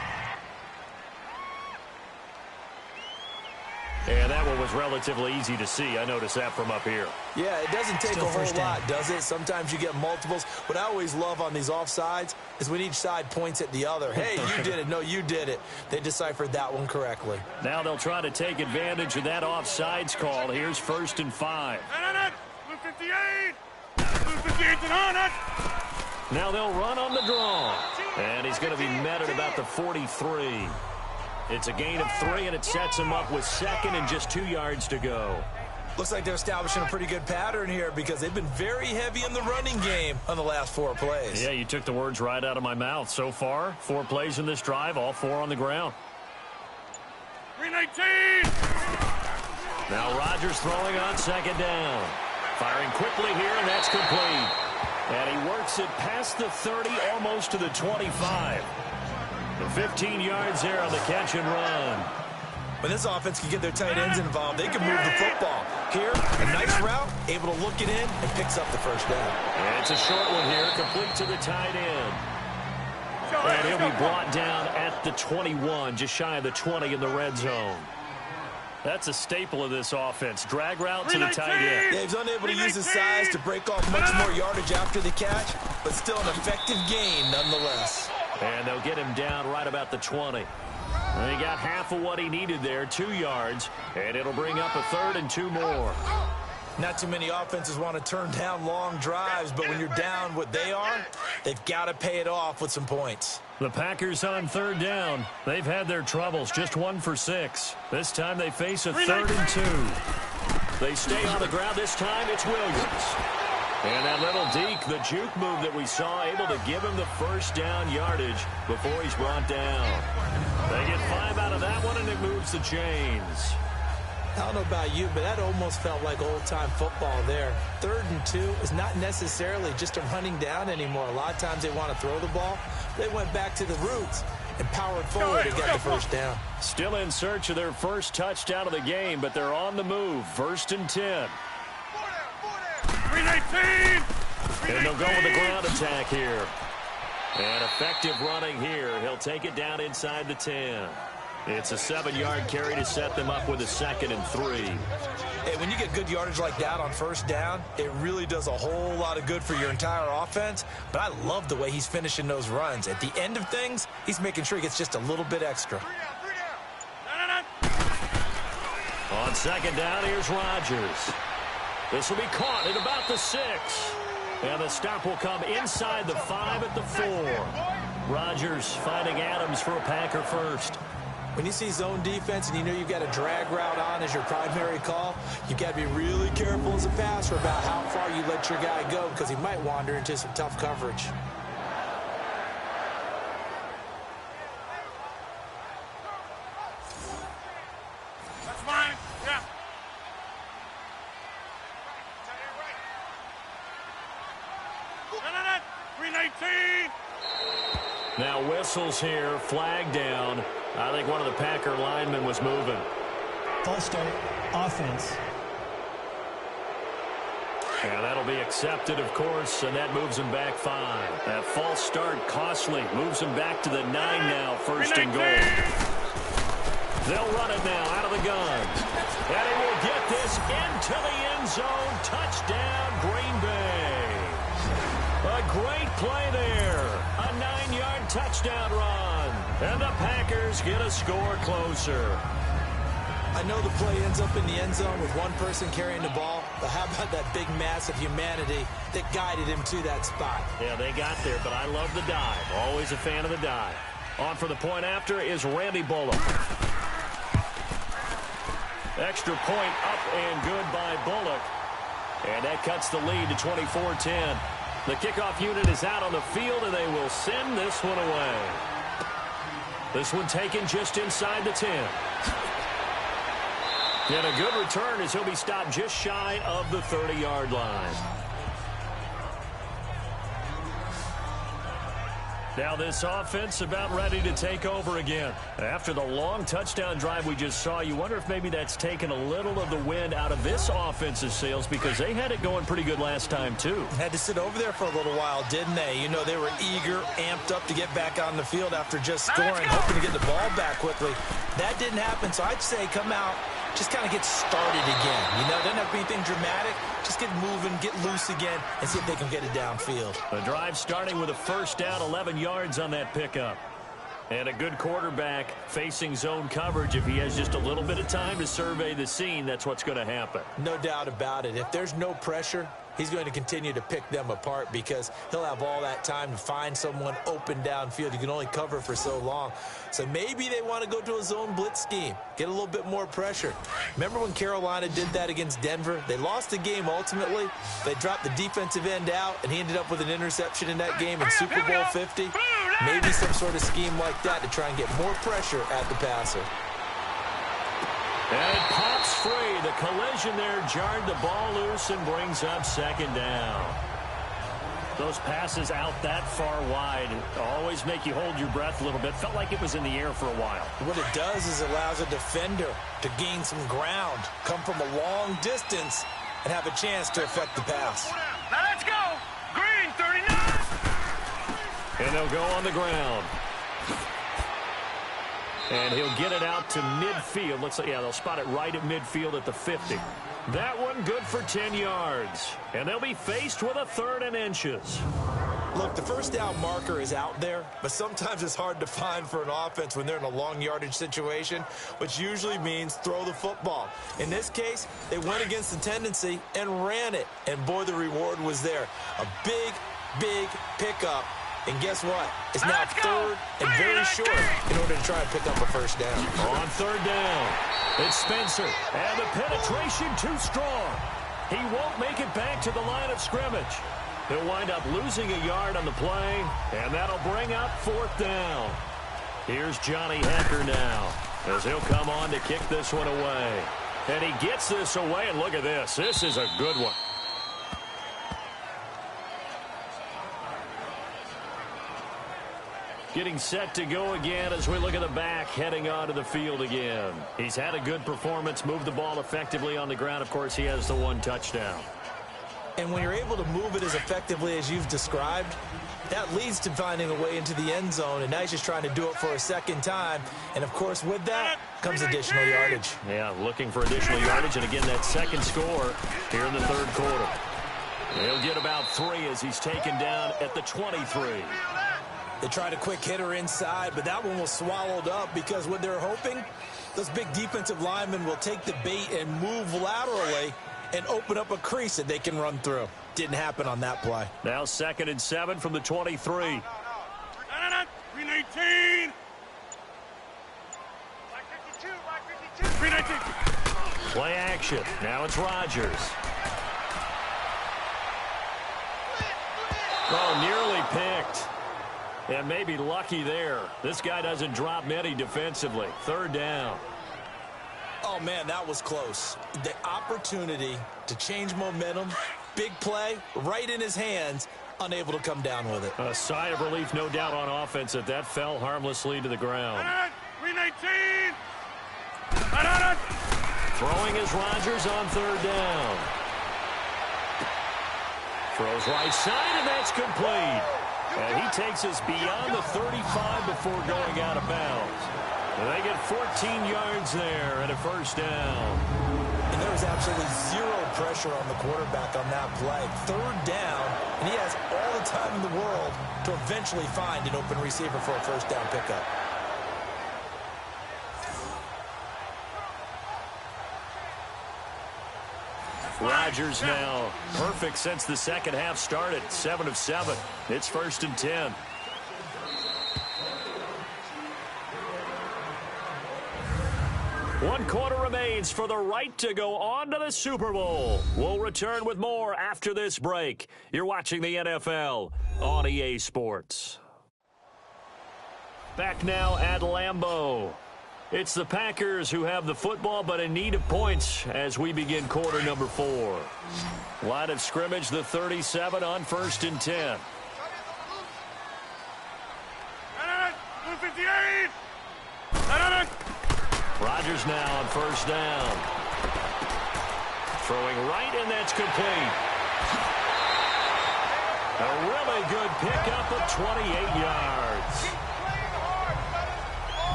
And that one was relatively easy to see. I noticed that from up here. Yeah, it doesn't take Still a whole first down. lot, does it? Sometimes you get multiples. What I always love on these offsides is when each side points at the other. Hey, you did it. No, you did it. They deciphered that one correctly. Now they'll try to take advantage of that offsides call. Here's 1st and 5. Blue 58! Blue 58's on it! Now they'll run on the draw. And he's going to be met at about the 43. It's a gain of 3, and it sets him up with 2nd and just 2 yards to go. Looks like they're establishing a pretty good pattern here because they've been very heavy in the running game on the last 4 plays. Yeah, you took the words right out of my mouth. So far, 4 plays in this drive, all 4 on the ground. 319! Now Rodgers throwing on 2nd down. Firing quickly here, and that's complete. And he works it past the 30, almost to the 25. The 15 yards there on the catch and run. When this offense can get their tight ends involved, they can move the football. Here, a nice route, able to look it in, and picks up the first down. And it's a short one here, complete to the tight end. And he'll be brought down at the 21, just shy of the 20 in the red zone. That's a staple of this offense. Drag route to the tight end. Yeah, he's unable to use his size to break off much more yardage after the catch, but still an effective gain nonetheless. And they'll get him down right about the 20. And he got half of what he needed there, 2 yards, and it'll bring up a 3rd and 2 more. Not too many offenses want to turn down long drives, but when you're down what they are, they've got to pay it off with some points. The Packers on 3rd down. They've had their troubles, just 1 for 6. This time they face a 3rd and 2. They stay on the ground. This time it's Williams. And that little deke, the juke move that we saw, able to give him the first down yardage before he's brought down. They get 5 out of that one, and it moves the chains. I don't know about you, but that almost felt like old-time football there. 3rd and 2 is not necessarily just a running down anymore. A lot of times they want to throw the ball. They went back to the roots and powered forward and got the first down. Still in search of their first touchdown of the game, but they're on the move. 1st and 10. 319! And they'll go with the ground attack here. And effective running here. He'll take it down inside the 10. It's a 7-yard carry to set them up with a 2nd and 3. Hey, when you get good yardage like that on first down, it really does a whole lot of good for your entire offense. But I love the way he's finishing those runs. At the end of things, he's making sure he gets just a little bit extra. On 2nd down, here's Rodgers. This will be caught at about the 6. And the stop will come inside the 5 at the 4. Rodgers finding Adams for a Packer first. When you see zone defense and you know you've got a drag route on as your primary call, you've got to be really careful as a passer about how far you let your guy go because he might wander into some tough coverage. That's mine. Yeah. No. 319! Now whistles here, flag down. I think one of the Packer linemen was moving. False start. Offense. And that'll be accepted, of course, and that moves him back 5. That false start costly. Moves him back to the 9 now, 1st and goal. They'll run it now out of the gun. And he will get this into the end zone. Touchdown, Green Bay. great play there. A 9-yard touchdown run. And the Packers get a score closer. I know the play ends up in the end zone with one person carrying the ball, but how about that big mass of humanity that guided him to that spot? Yeah, they got there, but I love the dive. Always a fan of the dive. On for the point after is Randy Bullock. Extra point up and good by Bullock. And that cuts the lead to 24-10. The kickoff unit is out on the field, and they will send this one away. This one taken just inside the 10. And a good return as he'll be stopped just shy of the 30-yard line. Now this offense about ready to take over again. After the long touchdown drive we just saw, you wonder if maybe that's taken a little of the wind out of this offense's sails, because they had it going pretty good last time too. Had to sit over there for a little while, didn't they? You know, they were eager, amped up to get back on the field after just scoring, hoping to get the ball back quickly. That didn't happen, so I'd say come out, just kind of get started again. You know, doesn't have to be anything dramatic. Just get moving, get loose again, and see if they can get it downfield. The drive starting with a first down, 11 yards on that pickup. And a good quarterback facing zone coverage. If he has just a little bit of time to survey the scene, that's what's going to happen. No doubt about it. If there's no pressure, he's going to continue to pick them apart because he'll have all that time to find someone open downfield. You can only cover for so long. So maybe they want to go to a zone blitz scheme, get a little bit more pressure. Remember when Carolina did that against Denver? They lost the game ultimately. They dropped the defensive end out, and he ended up with an interception in that game in Super Bowl 50. Maybe some sort of scheme like that to try and get more pressure at the passer. And it pops free. The collision there jarred the ball loose and brings up second down. Those passes out that far wide always make you hold your breath a little bit. Felt like it was in the air for a while. What it does is it allows a defender to gain some ground, come from a long distance, and have a chance to affect the pass. Now let's go. Green, 39. And they'll go on the ground. And he'll get it out to midfield. Looks like, yeah, they'll spot it right at midfield at the 50. That one good for 10 yards. And they'll be faced with a 3rd and inches. Look, the first down marker is out there, but sometimes it's hard to find for an offense when they're in a long yardage situation, which usually means throw the football. In this case, they went against the tendency and ran it. And boy, the reward was there. A big, big pickup. And guess what? It's now 3rd and very short in order to try and pick up a first down. On 3rd down, it's Spencer. And the penetration too strong. He won't make it back to the line of scrimmage. He'll wind up losing a yard on the play, and that'll bring up 4th down. Here's Johnny Hecker now as he'll come on to kick this one away. And he gets this away, and look at this. This is a good one. Getting set to go again as we look at the back heading onto the field again. He's had a good performance, moved the ball effectively on the ground. Of course, he has the 1 touchdown. And when you're able to move it as effectively as you've described, that leads to finding a way into the end zone. And now he's just trying to do it for a second time. And, of course, with that comes additional yardage. Yeah, looking for additional yardage. And, again, that second score here in the 3rd quarter. He'll get about 3 as he's taken down at the 23. They tried a quick hitter inside, but that one was swallowed up because what they're hoping, those big defensive linemen will take the bait and move laterally and open up a crease that they can run through. Didn't happen on that play. Now 2nd and 7 from the 23. 319. 319. Play action. Now it's Rodgers. Oh, nearly picked. And maybe lucky there. This guy doesn't drop many defensively. 3rd down. Oh, man, that was close. The opportunity to change momentum, big play, right in his hands, unable to come down with it. A sigh of relief, no doubt, on offense that fell harmlessly to the ground. 319. Throwing is Rodgers on 3rd down. Throws right side, and that's complete. And he takes us beyond the 35 before going out of bounds. And they get 14 yards there and a first down. And there was absolutely zero pressure on the quarterback on that play. Third down, and he has all the time in the world to eventually find an open receiver for a first down pickup. Rodgers now perfect since the second half started. 7 of 7. It's 1st and 10. One quarter remains for the right to go on to the Super Bowl. We'll return with more after this break. You're watching the NFL on EA Sports. Back now at Lambeau. It's the Packers who have the football, but in need of points as we begin quarter number 4. Line of scrimmage, the 37 on 1st and 10. 58! Rodgers now on 1st down. Throwing right, and that's complete. A really good pickup of 28 yards.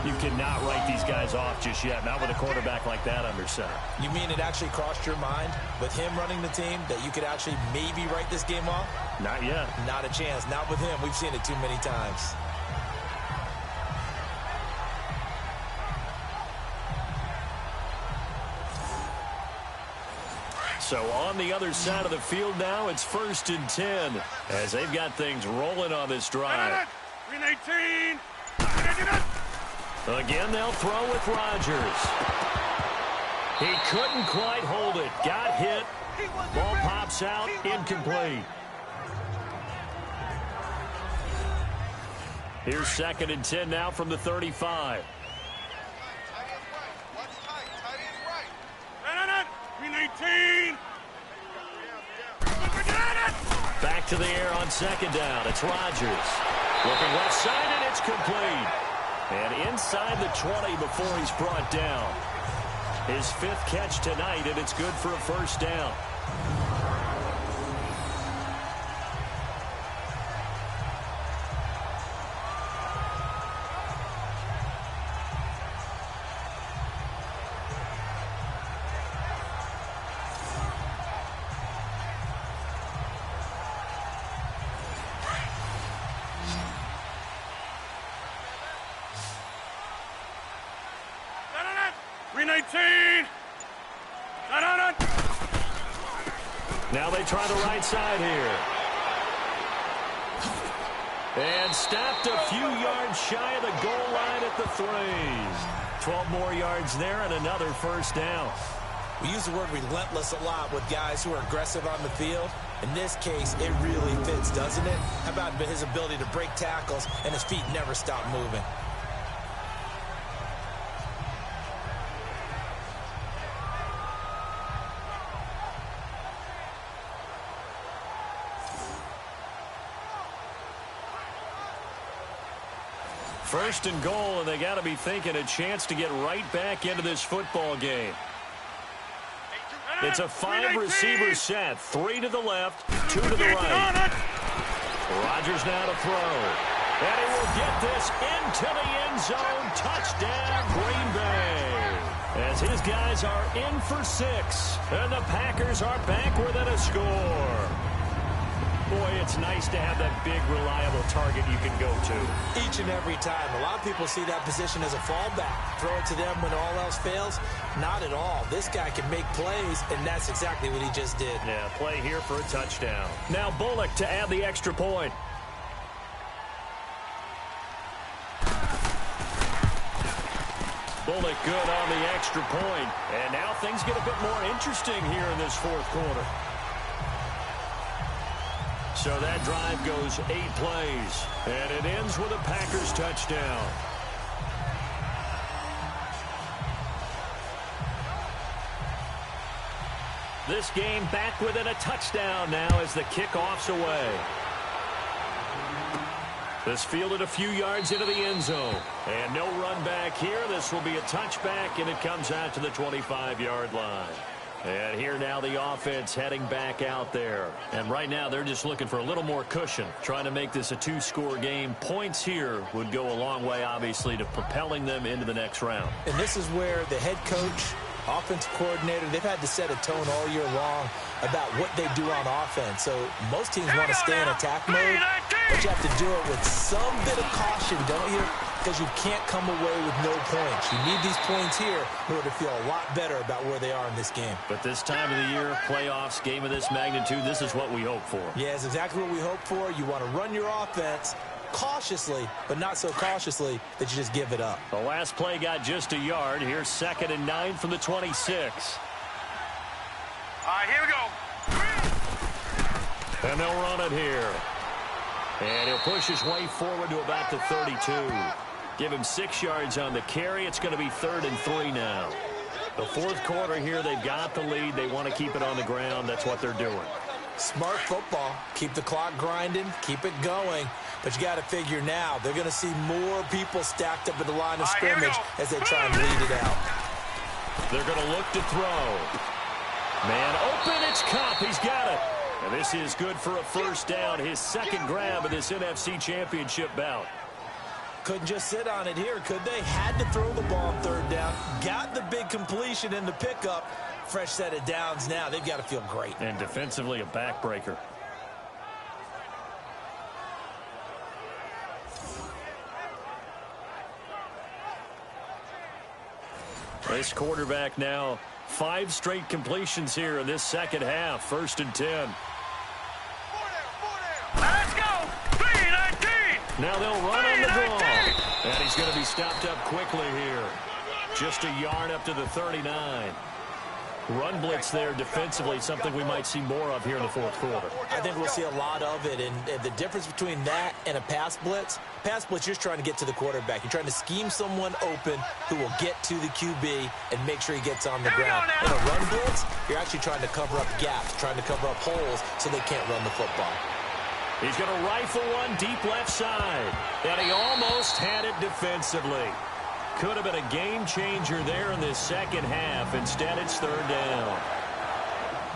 You cannot write these guys off just yet, not with a quarterback like that under center. You mean it actually crossed your mind with him running the team that you could actually maybe write this game off? Not yet. Not a chance. Not with him. We've seen it too many times. So on the other side of the field now, it's 1st and 10 as they've got things rolling on this drive. 18! Again, they'll throw with Rodgers. He couldn't quite hold it. Got hit. Ball pops out. Incomplete. Here's 2nd and 10 now from the 35. 18! Back to the air on 2nd down. It's Rodgers. Looking left side, and it's complete. And inside the 20 before he's brought down. His 5th catch tonight, and it's good for a 1st down. Now they try the right side here. And stopped a few yards shy of the goal line at the 3. 12 more yards there and another 1st down. We use the word relentless a lot with guys who are aggressive on the field. In this case, it really fits, doesn't it? How about his ability to break tackles and his feet never stop moving? First and goal, and they got to be thinking a chance to get right back into this football game. It's a 5-receiver set. 3 to the left, 2 to the right. Rodgers now to throw. And he will get this into the end zone. Touchdown, Green Bay. As his guys are in for 6. And the Packers are back within a score. Boy, it's nice to have that big, reliable target you can go to. Each and every time. A lot of people see that position as a fallback. Throw it to them when all else fails. Not at all. This guy can make plays, and that's exactly what he just did. Yeah, play here for a touchdown. Now Bullock to add the extra point. Bullock good on the extra point. And now things get a bit more interesting here in this 4th quarter. So that drive goes 8 plays, and it ends with a Packers touchdown. This game back within a touchdown now as the kickoff's away. This fielded a few yards into the end zone. And no run back here. This will be a touchback, and it comes out to the 25-yard line. And here now the offense heading back out there. And right now they're just looking for a little more cushion, trying to make this a 2-score game. Points here would go a long way, obviously, to propelling them into the next round. And this is where the head coach offensive coordinator, they've had to set a tone all year long about what they do on offense. So most teams want to stay in attack mode, but you have to do it with some bit of caution, don't you? Because you can't come away with no points. You need these points here in order to feel a lot better about where they are in this game. But this time of the year, playoffs, game of this magnitude, this is what we hope for. Yeah, it's exactly what we hope for. You want to run your offense cautiously, but not so cautiously that you just give it up. The last play got just a yard. Here's 2nd and 9 from the 26. All right, here we go. And they'll run it here. And he'll push his way forward to about the 32. Give him 6 yards on the carry. It's going to be 3rd and 3 now. The fourth quarter here, they've got the lead. They want to keep it on the ground. That's what they're doing. Smart football. Keep the clock grinding. Keep it going. But you got to figure now, they're going to see more people stacked up at the line of scrimmage as they try and lead it out. They're going to look to throw. Man open, it's Conf. He's got it. And this is good for a first down. His second grab of this NFC Championship bout. Couldn't just sit on it here, could they? Had to throw the ball on 3rd down. Got the big completion in the pickup. Fresh set of downs now. They've got to feel great. And defensively, a backbreaker. This quarterback now, 5 straight completions here in this second half. 1st and 10. Let's go. 3-19. Now they'll run on the draw. And he's going to be stopped up quickly here. Just a yard up to the 39. Run blitz there defensively, something we might see more of here in the fourth quarter. I think we'll see a lot of it, and the difference between that and a pass blitz, you're just trying to get to the quarterback. You're trying to scheme someone open who will get to the QB and make sure he gets on the ground. In a run blitz, you're actually trying to cover up gaps, trying to cover up holes so they can't run the football. He's going to rifle one deep left side, and he almost had it defensively. Could have been a game changer there in this second half. Instead, it's 3rd down.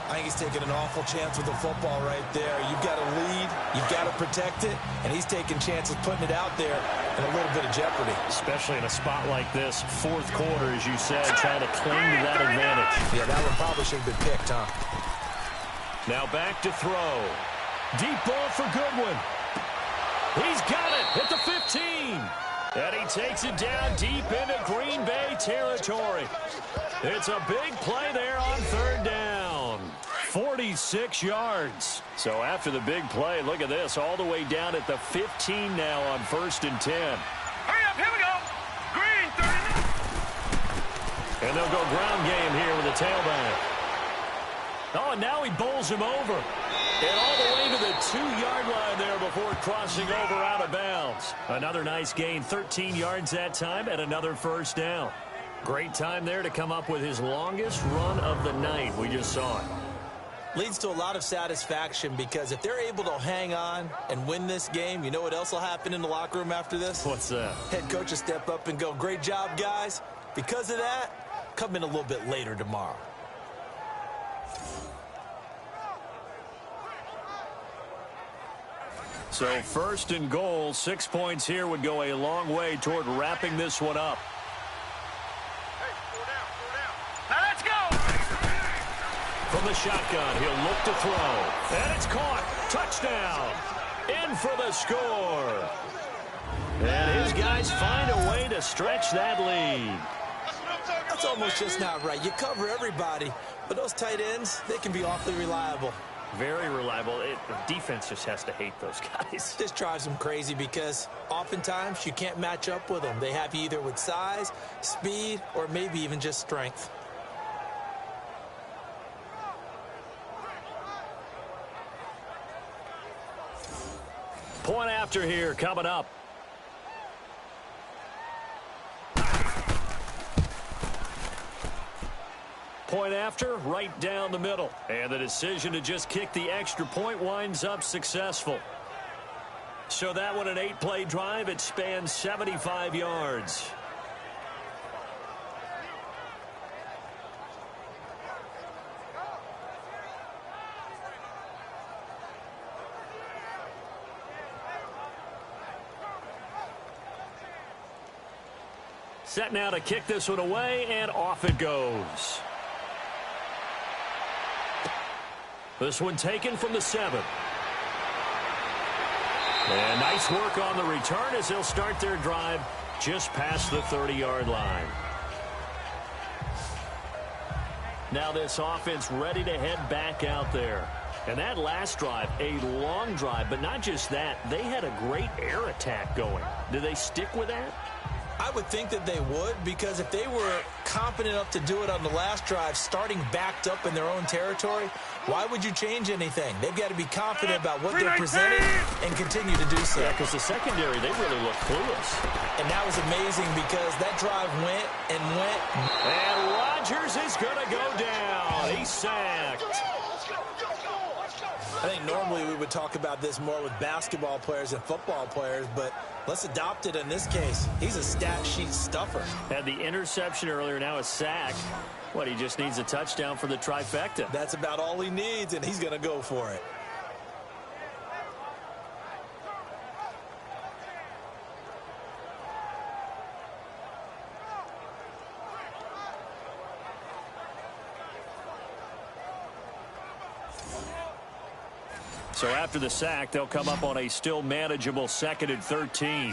I think he's taking an awful chance with the football right there. You've got to lead, you've got to protect it, and he's taking chances putting it out there in a little bit of jeopardy. Especially in a spot like this, fourth quarter, as you said, trying to cling to that advantage. Yeah, that one probably should have been picked, huh? Now back to throw. Deep ball for Goodwin. He's got it at the 15. And he takes it down deep into Green Bay territory. It's a big play there on 3rd down. 46 yards. So after the big play, look at this, all the way down at the 15 now on 1st and 10. Hurry up, here we go. Green, 30. And they'll go ground game here with the tailback. Oh, and now he bowls him over. And all the way to the 2-yard line there before crossing over out of bounds. Another nice gain, 13 yards that time, and another first down. Great time there to come up with his longest run of the night. We just saw it. Leads to a lot of satisfaction because if they're able to hang on and win this game, you know what else will happen in the locker room after this? What's that? Head coach will step up and go, great job, guys. Because of that, come in a little bit later tomorrow. So 1st and goal, 6 points here would go a long way toward wrapping this one up. Hey, 4 down, 4 down. Now let's go. From the shotgun, he'll look to throw. And it's caught. Touchdown. In for the score. And his guys find a way to stretch that lead. That's almost just not right. You cover everybody, but those tight ends, they can be awfully reliable. Very reliable. The defense just has to hate those guys. This drives them crazy because oftentimes you can't match up with them. They have you either with size, speed, or maybe even just strength. Point after here coming up. Point after, right down the middle. And the decision to just kick the extra point winds up successful. So that one, an 8-play drive, it spans 75 yards. Set now to kick this one away, and off it goes. This one taken from the 7. And nice work on the return as they'll start their drive just past the 30-yard line. Now this offense ready to head back out there. And that last drive, a long drive, but not just that. They had a great air attack going. Do they stick with that? I would think that they would, because if they were confident enough to do it on the last drive, starting backed up in their own territory, why would you change anything? They've got to be confident about what they're presenting and continue to do so. Yeah, because the secondary, they really look clueless. And that was amazing because that drive went and went. And Rodgers is going to go down. He's sacked. I think normally we would talk about this more with basketball players and football players, but let's adopt it in this case. He's a stat sheet stuffer. Had the interception earlier, now a sack. What, he just needs a touchdown for the trifecta. That's about all he needs, and he's going to go for it. So after the sack, they'll come up on a still manageable 2nd and 13.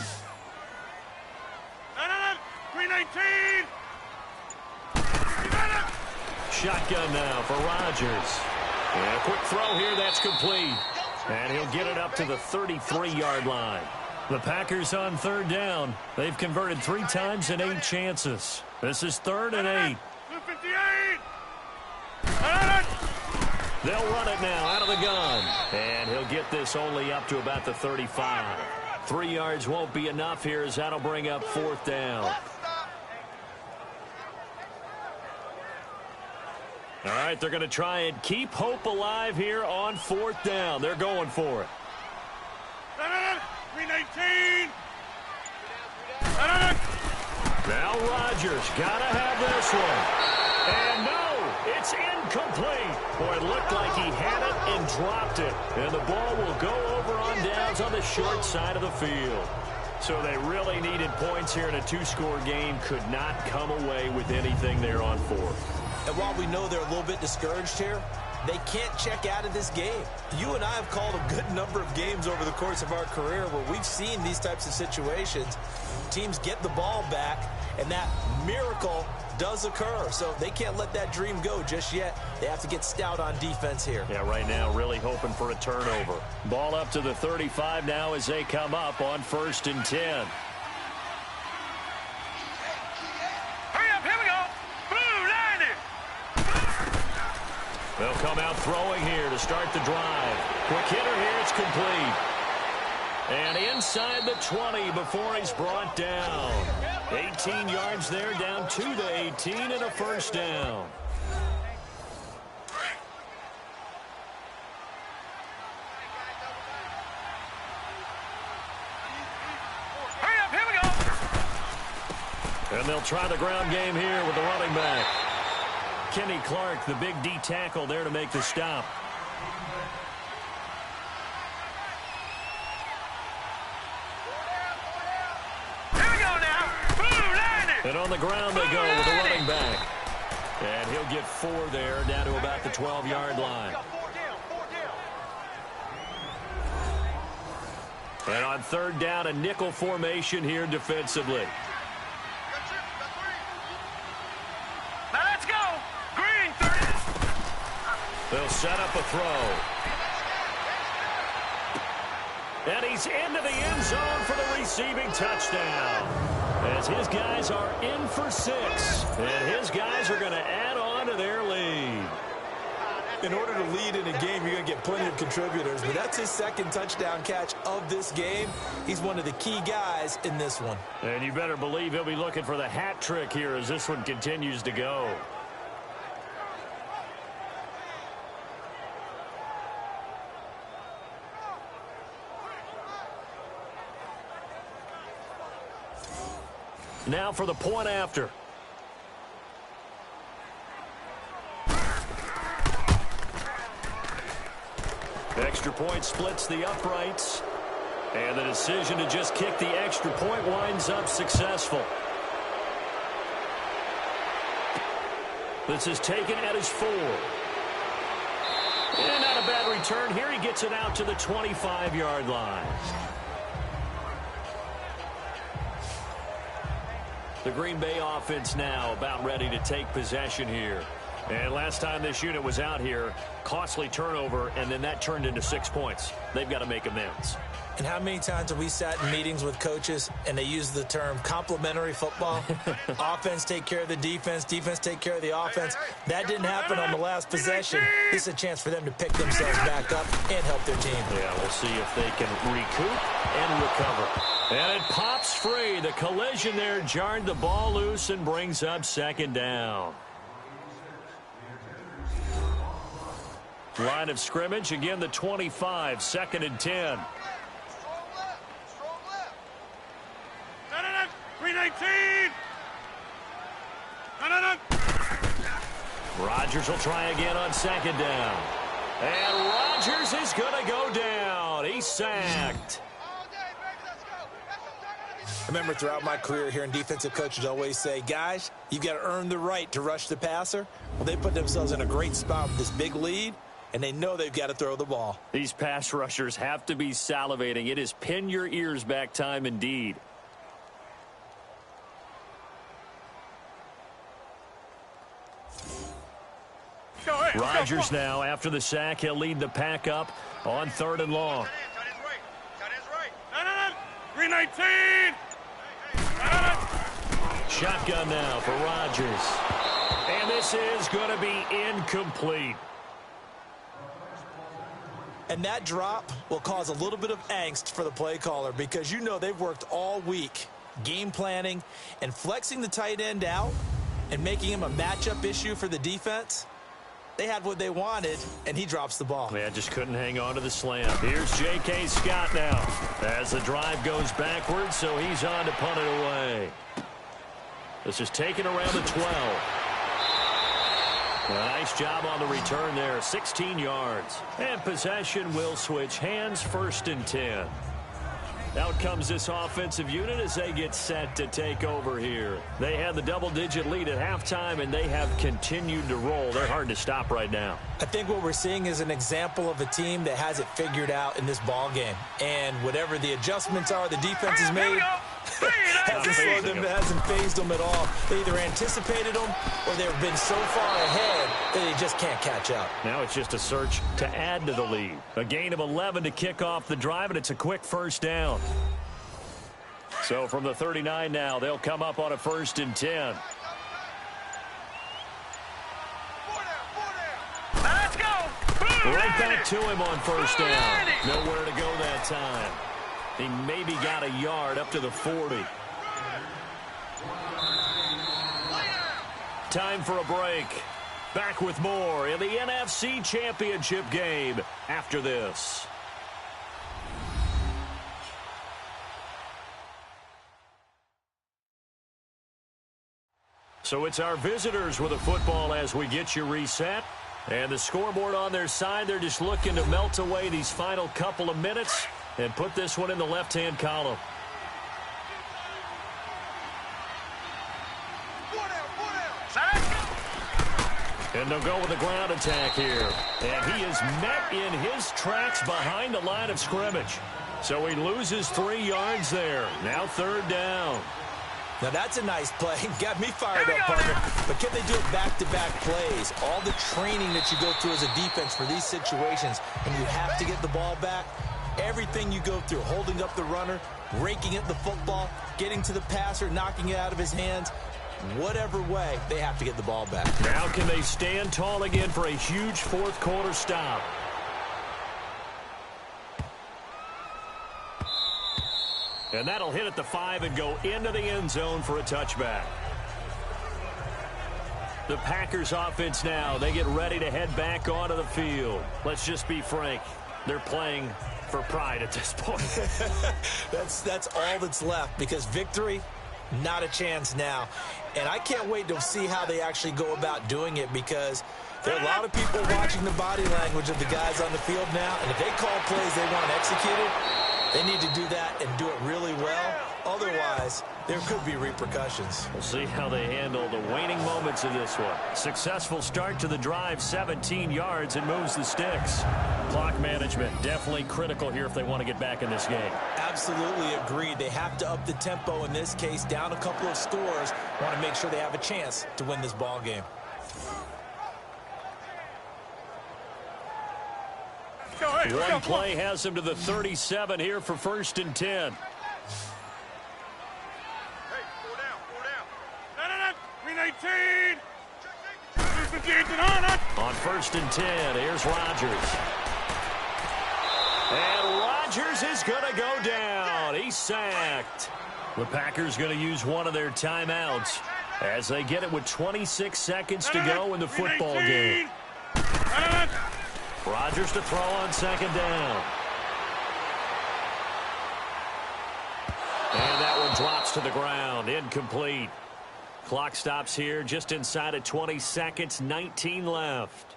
319. Shotgun now for Rodgers. And a quick throw here, that's complete. And he'll get it up to the 33-yard line. The Packers on 3rd down. They've converted 3 times in 8 chances. This is 3rd and 8. 258. They'll run it now out of the gun. And he'll get this only up to about the 35. 3 yards won't be enough here as that'll bring up 4th down. All right, they're going to try and keep hope alive here on 4th down. They're going for it. 319. Now Rodgers got to have this one. And no, it's incomplete. Boy, it looked like he had it and dropped it. And the ball will go over on downs on the short side of the field. So they really needed points here in a 2-score game. Could not come away with anything there on 4th. And while we know they're a little bit discouraged here, they can't check out of this game. You and I have called a good number of games over the course of our career where we've seen these types of situations. Teams get the ball back, and that miracle does occur. So they can't let that dream go just yet. They have to get stout on defense here. Yeah, right now really hoping for a turnover. Ball up to the 35 now as they come up on 1st and 10. Hurry up, here we go. Blue line it. They'll come out throwing here to start the drive. Quick hitter here, it's complete. And inside the 20 before he's brought down. 18 yards there, down to the 18 and a 1st down. Hurry up, here we go. And they'll try the ground game here with the running back. Kenny Clark, the big D tackle there to make the stop. Here we go now. Blue line it. And on the ground they go with the running back. And he'll get 4 there, down to about the 12-yard line. And on 3rd down, a nickel formation here defensively. Now let's go. Green 30. They'll set up a throw. And he's into the end zone for the receiving touchdown. As his guys are in for 6. And his guys are going to add on to their lead. In order to lead in a game, you're going to get plenty of contributors, but that's his 2nd touchdown catch of this game. He's one of the key guys in this one. And you better believe he'll be looking for the hat trick here as this one continues to go. Now for the point after. Extra point splits the uprights. And the decision to just kick the extra point winds up successful. This is taken at his 4. And not a bad return here. He gets it out to the 25-yard line. The Green Bay offense now about ready to take possession here. And last time this unit was out here, costly turnover, and then that turned into 6 points. They've got to make amends. And how many times have we sat in meetings with coaches and they use the term complementary football? Offense take care of the defense, defense take care of the offense. That didn't happen on the last possession. This is a chance for them to pick themselves back up and help their team. Yeah, we'll see if they can recoup and recover. And it pops free. The collision there jarred the ball loose and brings up 2nd down. Line of scrimmage, again the 25, 2nd and 10. 319. Rodgers will try again on 2nd down. And Rodgers is going to go down. He's sacked. I remember throughout my career hearing defensive coaches always say, guys, you've got to earn the right to rush the passer. Well, they put themselves in a great spot with this big lead, and they know they've got to throw the ball. These pass rushers have to be salivating. It is pin your ears back time indeed. Rodgers now, after the sack, he'll lead the pack up on 3rd and long. 319. Shotgun now for Rodgers. And this is going to be incomplete. And that drop will cause a little bit of angst for the play caller because you know they've worked all week game planning and flexing the tight end out and making him a matchup issue for the defense. They had what they wanted, and he drops the ball. Yeah, just couldn't hang on to the slam. Here's J.K. Scott now as the drive goes backwards, so he's on to punt it away. This is taken around the 12. A nice job on the return there, 16 yards. And possession will switch hands, 1st and 10. Out comes this offensive unit as they get set to take over here. They had the double-digit lead at halftime, and they have continued to roll. They're hard to stop right now. I think what we're seeing is an example of a team that has it figured out in this ball game. And whatever the adjustments are the defense has made, hasn't phased them at all. They either anticipated them or they've been so far ahead that they just can't catch up. Now it's just a search to add to the lead. A gain of 11 to kick off the drive, and it's a quick 1st down. So from the 39 now, they'll come up on a 1st and 10. Let's go. Right back to him on 1st down. Nowhere to go that time. He maybe got a yard up to the 40. Time for a break. Back with more in the NFC Championship game after this. So it's our visitors with the football as we get you reset. And the scoreboard on their side, they're just looking to melt away these final couple of minutes and put this one in the left-hand column. And they'll go with a ground attack here. And he is met in his tracks behind the line of scrimmage. So he loses 3 yards there. Now 3rd down. Now that's a nice play. Got me fired up, partner. But can they do it back-to-back plays? All the training that you go through as a defense for these situations, and you have to get the ball back. Everything you go through, holding up the runner, raking at the football, getting to the passer, knocking it out of his hands. Whatever way, they have to get the ball back. Now can they stand tall again for a huge 4th quarter stop? And that'll hit at the 5 and go into the end zone for a touchback. The Packers offense now, they get ready to head back onto the field. Let's just be frank, they're playing for pride at this point. That's all that's left, because victory, not a chance now. And I can't wait to see how they actually go about doing it, because there are a lot of people watching the body language of the guys on the field now, and if they call plays they want executed, they need to do that and do it really well. Otherwise, there could be repercussions. We'll see how they handle the waning moments of this one. Successful start to the drive, 17 yards, and moves the sticks. Clock management, definitely critical here if they want to get back in this game. Absolutely agreed. They have to up the tempo in this case, down a couple of scores. Want to make sure they have a chance to win this ball game. One play has him to the 37 here for 1st and 10. On 1st and 10, here's Rodgers. And Rodgers is going to go down. He's sacked. The Packers going to use one of their timeouts as they get it with 26 seconds to go in the football game. Rodgers to throw on 2nd down. And that one drops to the ground. Incomplete. Clock stops here just inside of 20 seconds, 19 left.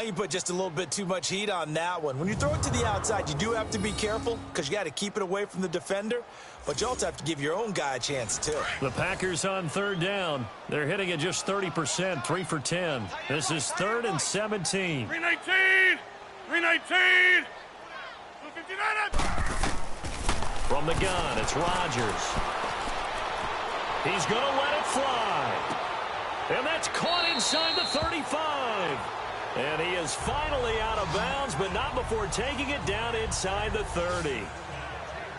You put just a little bit too much heat on that one. When you throw it to the outside, you do have to be careful because you got to keep it away from the defender, but you also have to give your own guy a chance too. The Packers on 3rd down. They're hitting at just 30%, 3 for 10. This is 3rd and 17. 319! 319! 259! From the gun, it's Rodgers. He's going to let it fly. And that's caught inside the 35. And he is finally out of bounds, but not before taking it down inside the 30.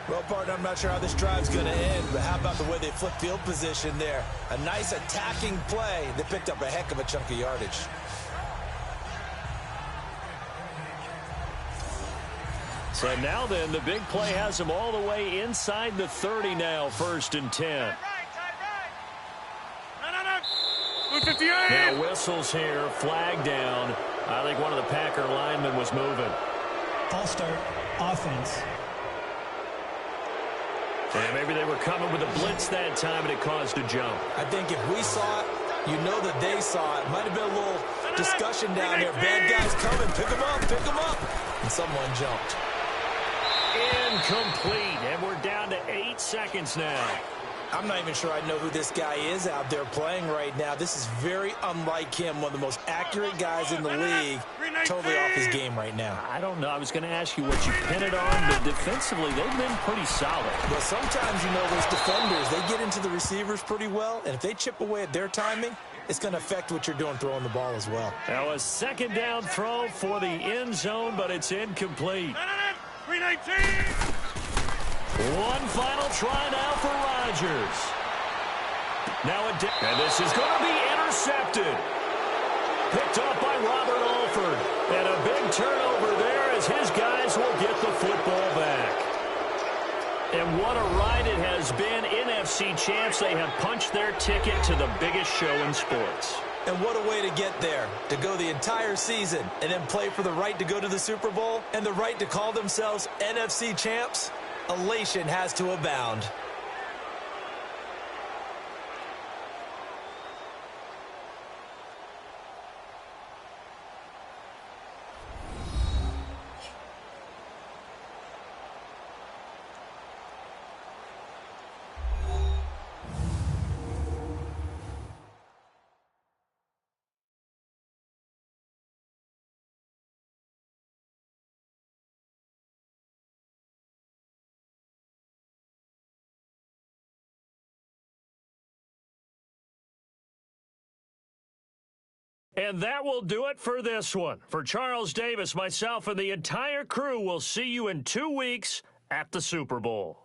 Well, partner, I'm not sure how this drive's going to end, but how about the way they flip field position there? A nice attacking play. They picked up a heck of a chunk of yardage. So now then, the big play has him all the way inside the 30 now, 1st and 10. Now whistles here, flag down. I think one of the Packer linemen was moving. False start, offense. And maybe they were coming with a blitz that time and it caused a jump. I think if we saw it, you know that they saw it. Might have been a little discussion down there. Bad guys coming, pick them up, pick them up. And someone jumped. Incomplete, and we're down to 8 seconds now. I'm not even sure I know who this guy is out there playing right now. This is very unlike him, one of the most accurate guys in the league. Totally off his game right now. I don't know. I was going to ask you what you pin it on, but defensively, they've been pretty solid. Well, sometimes, you know, those defenders, they get into the receivers pretty well, and if they chip away at their timing, it's going to affect what you're doing throwing the ball as well. Now a 2nd down throw for the end zone, but it's incomplete. 319! One final try now for Rodgers. Now and this is going to be intercepted. Picked off by Robert Alford. And a big turnover there as his guys will get the football back. And what a ride it has been. NFC champs, they have punched their ticket to the biggest show in sports. And what a way to get there, to go the entire season and then play for the right to go to the Super Bowl and the right to call themselves NFC champs. Elation has to abound. And that will do it for this one. For Charles Davis, myself, and the entire crew, will see you in 2 weeks at the Super Bowl.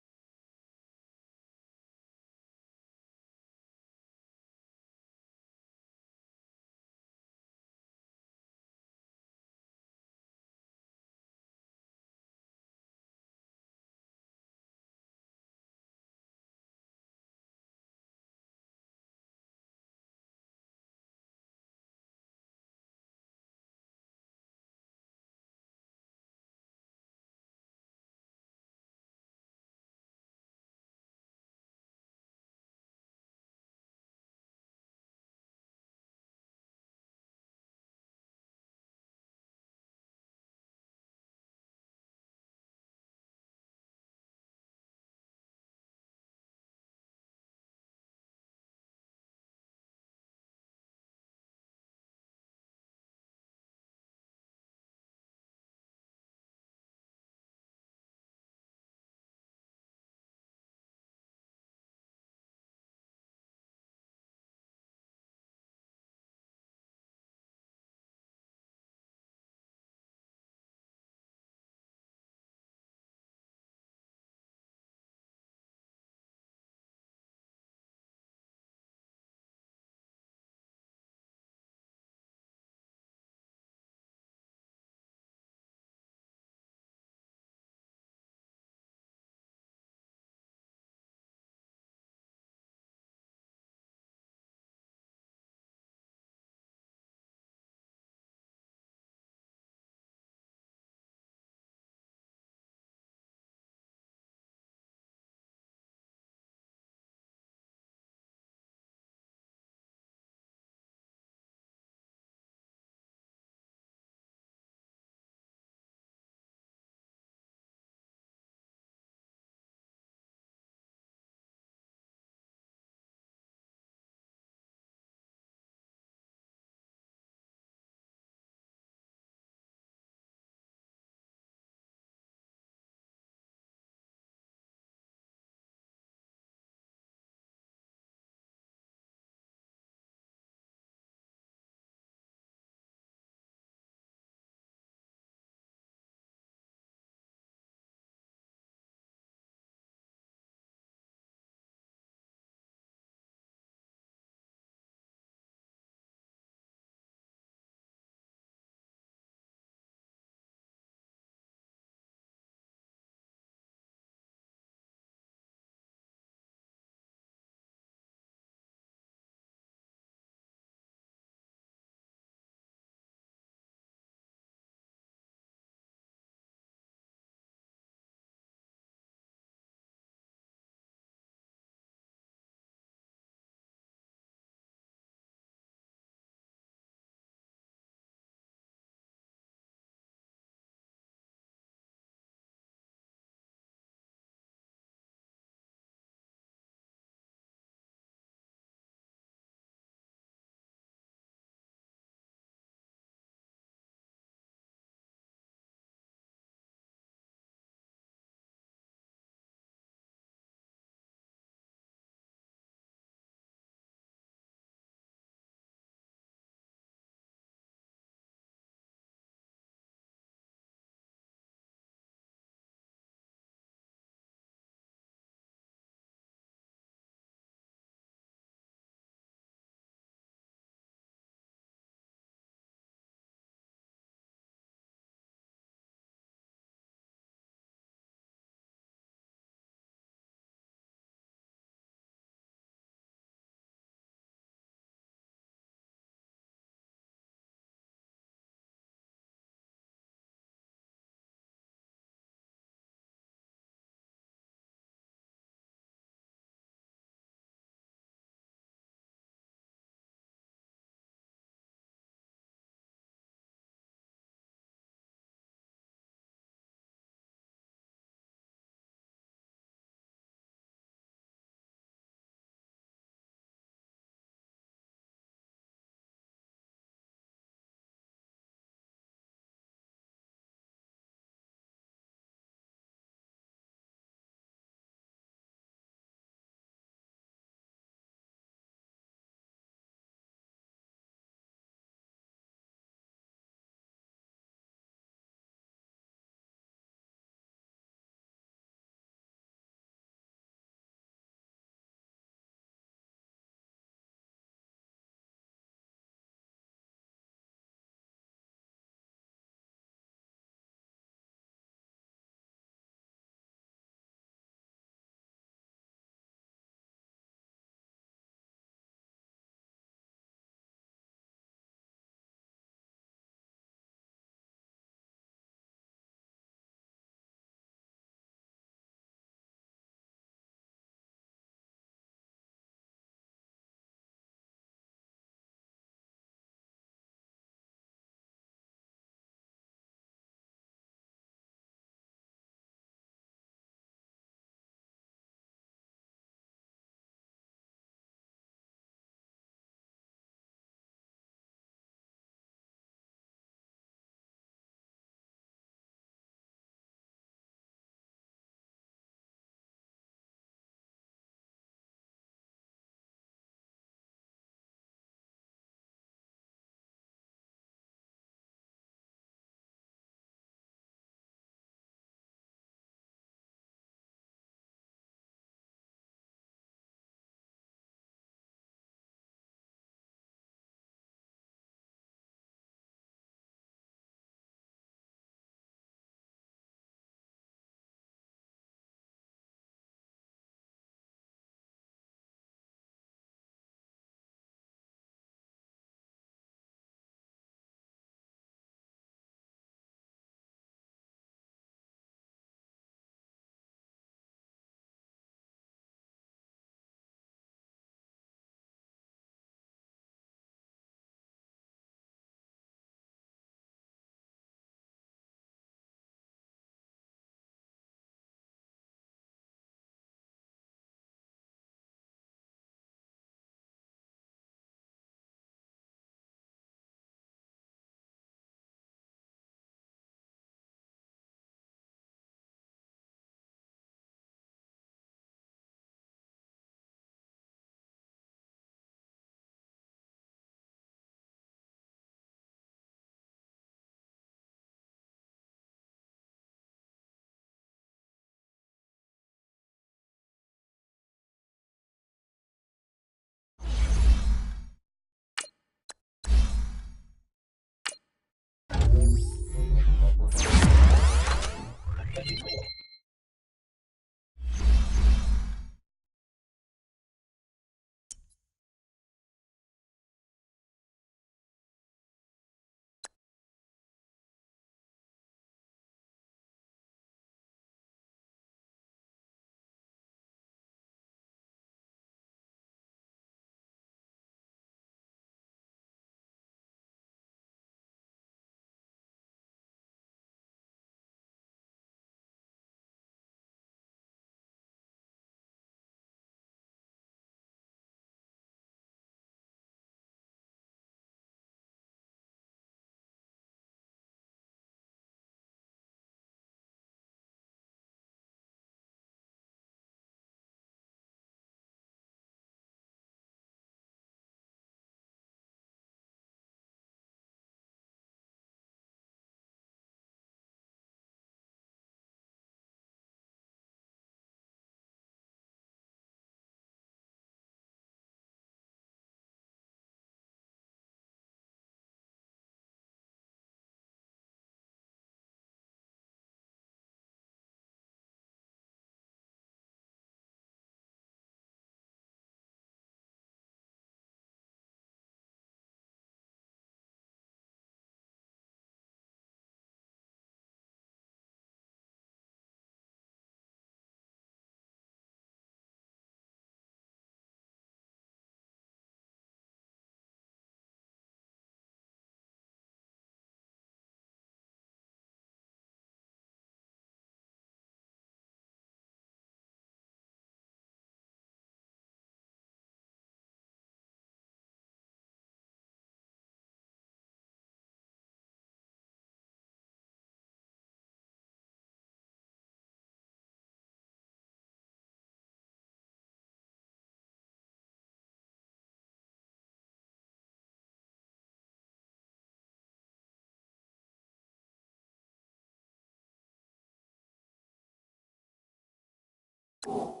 you.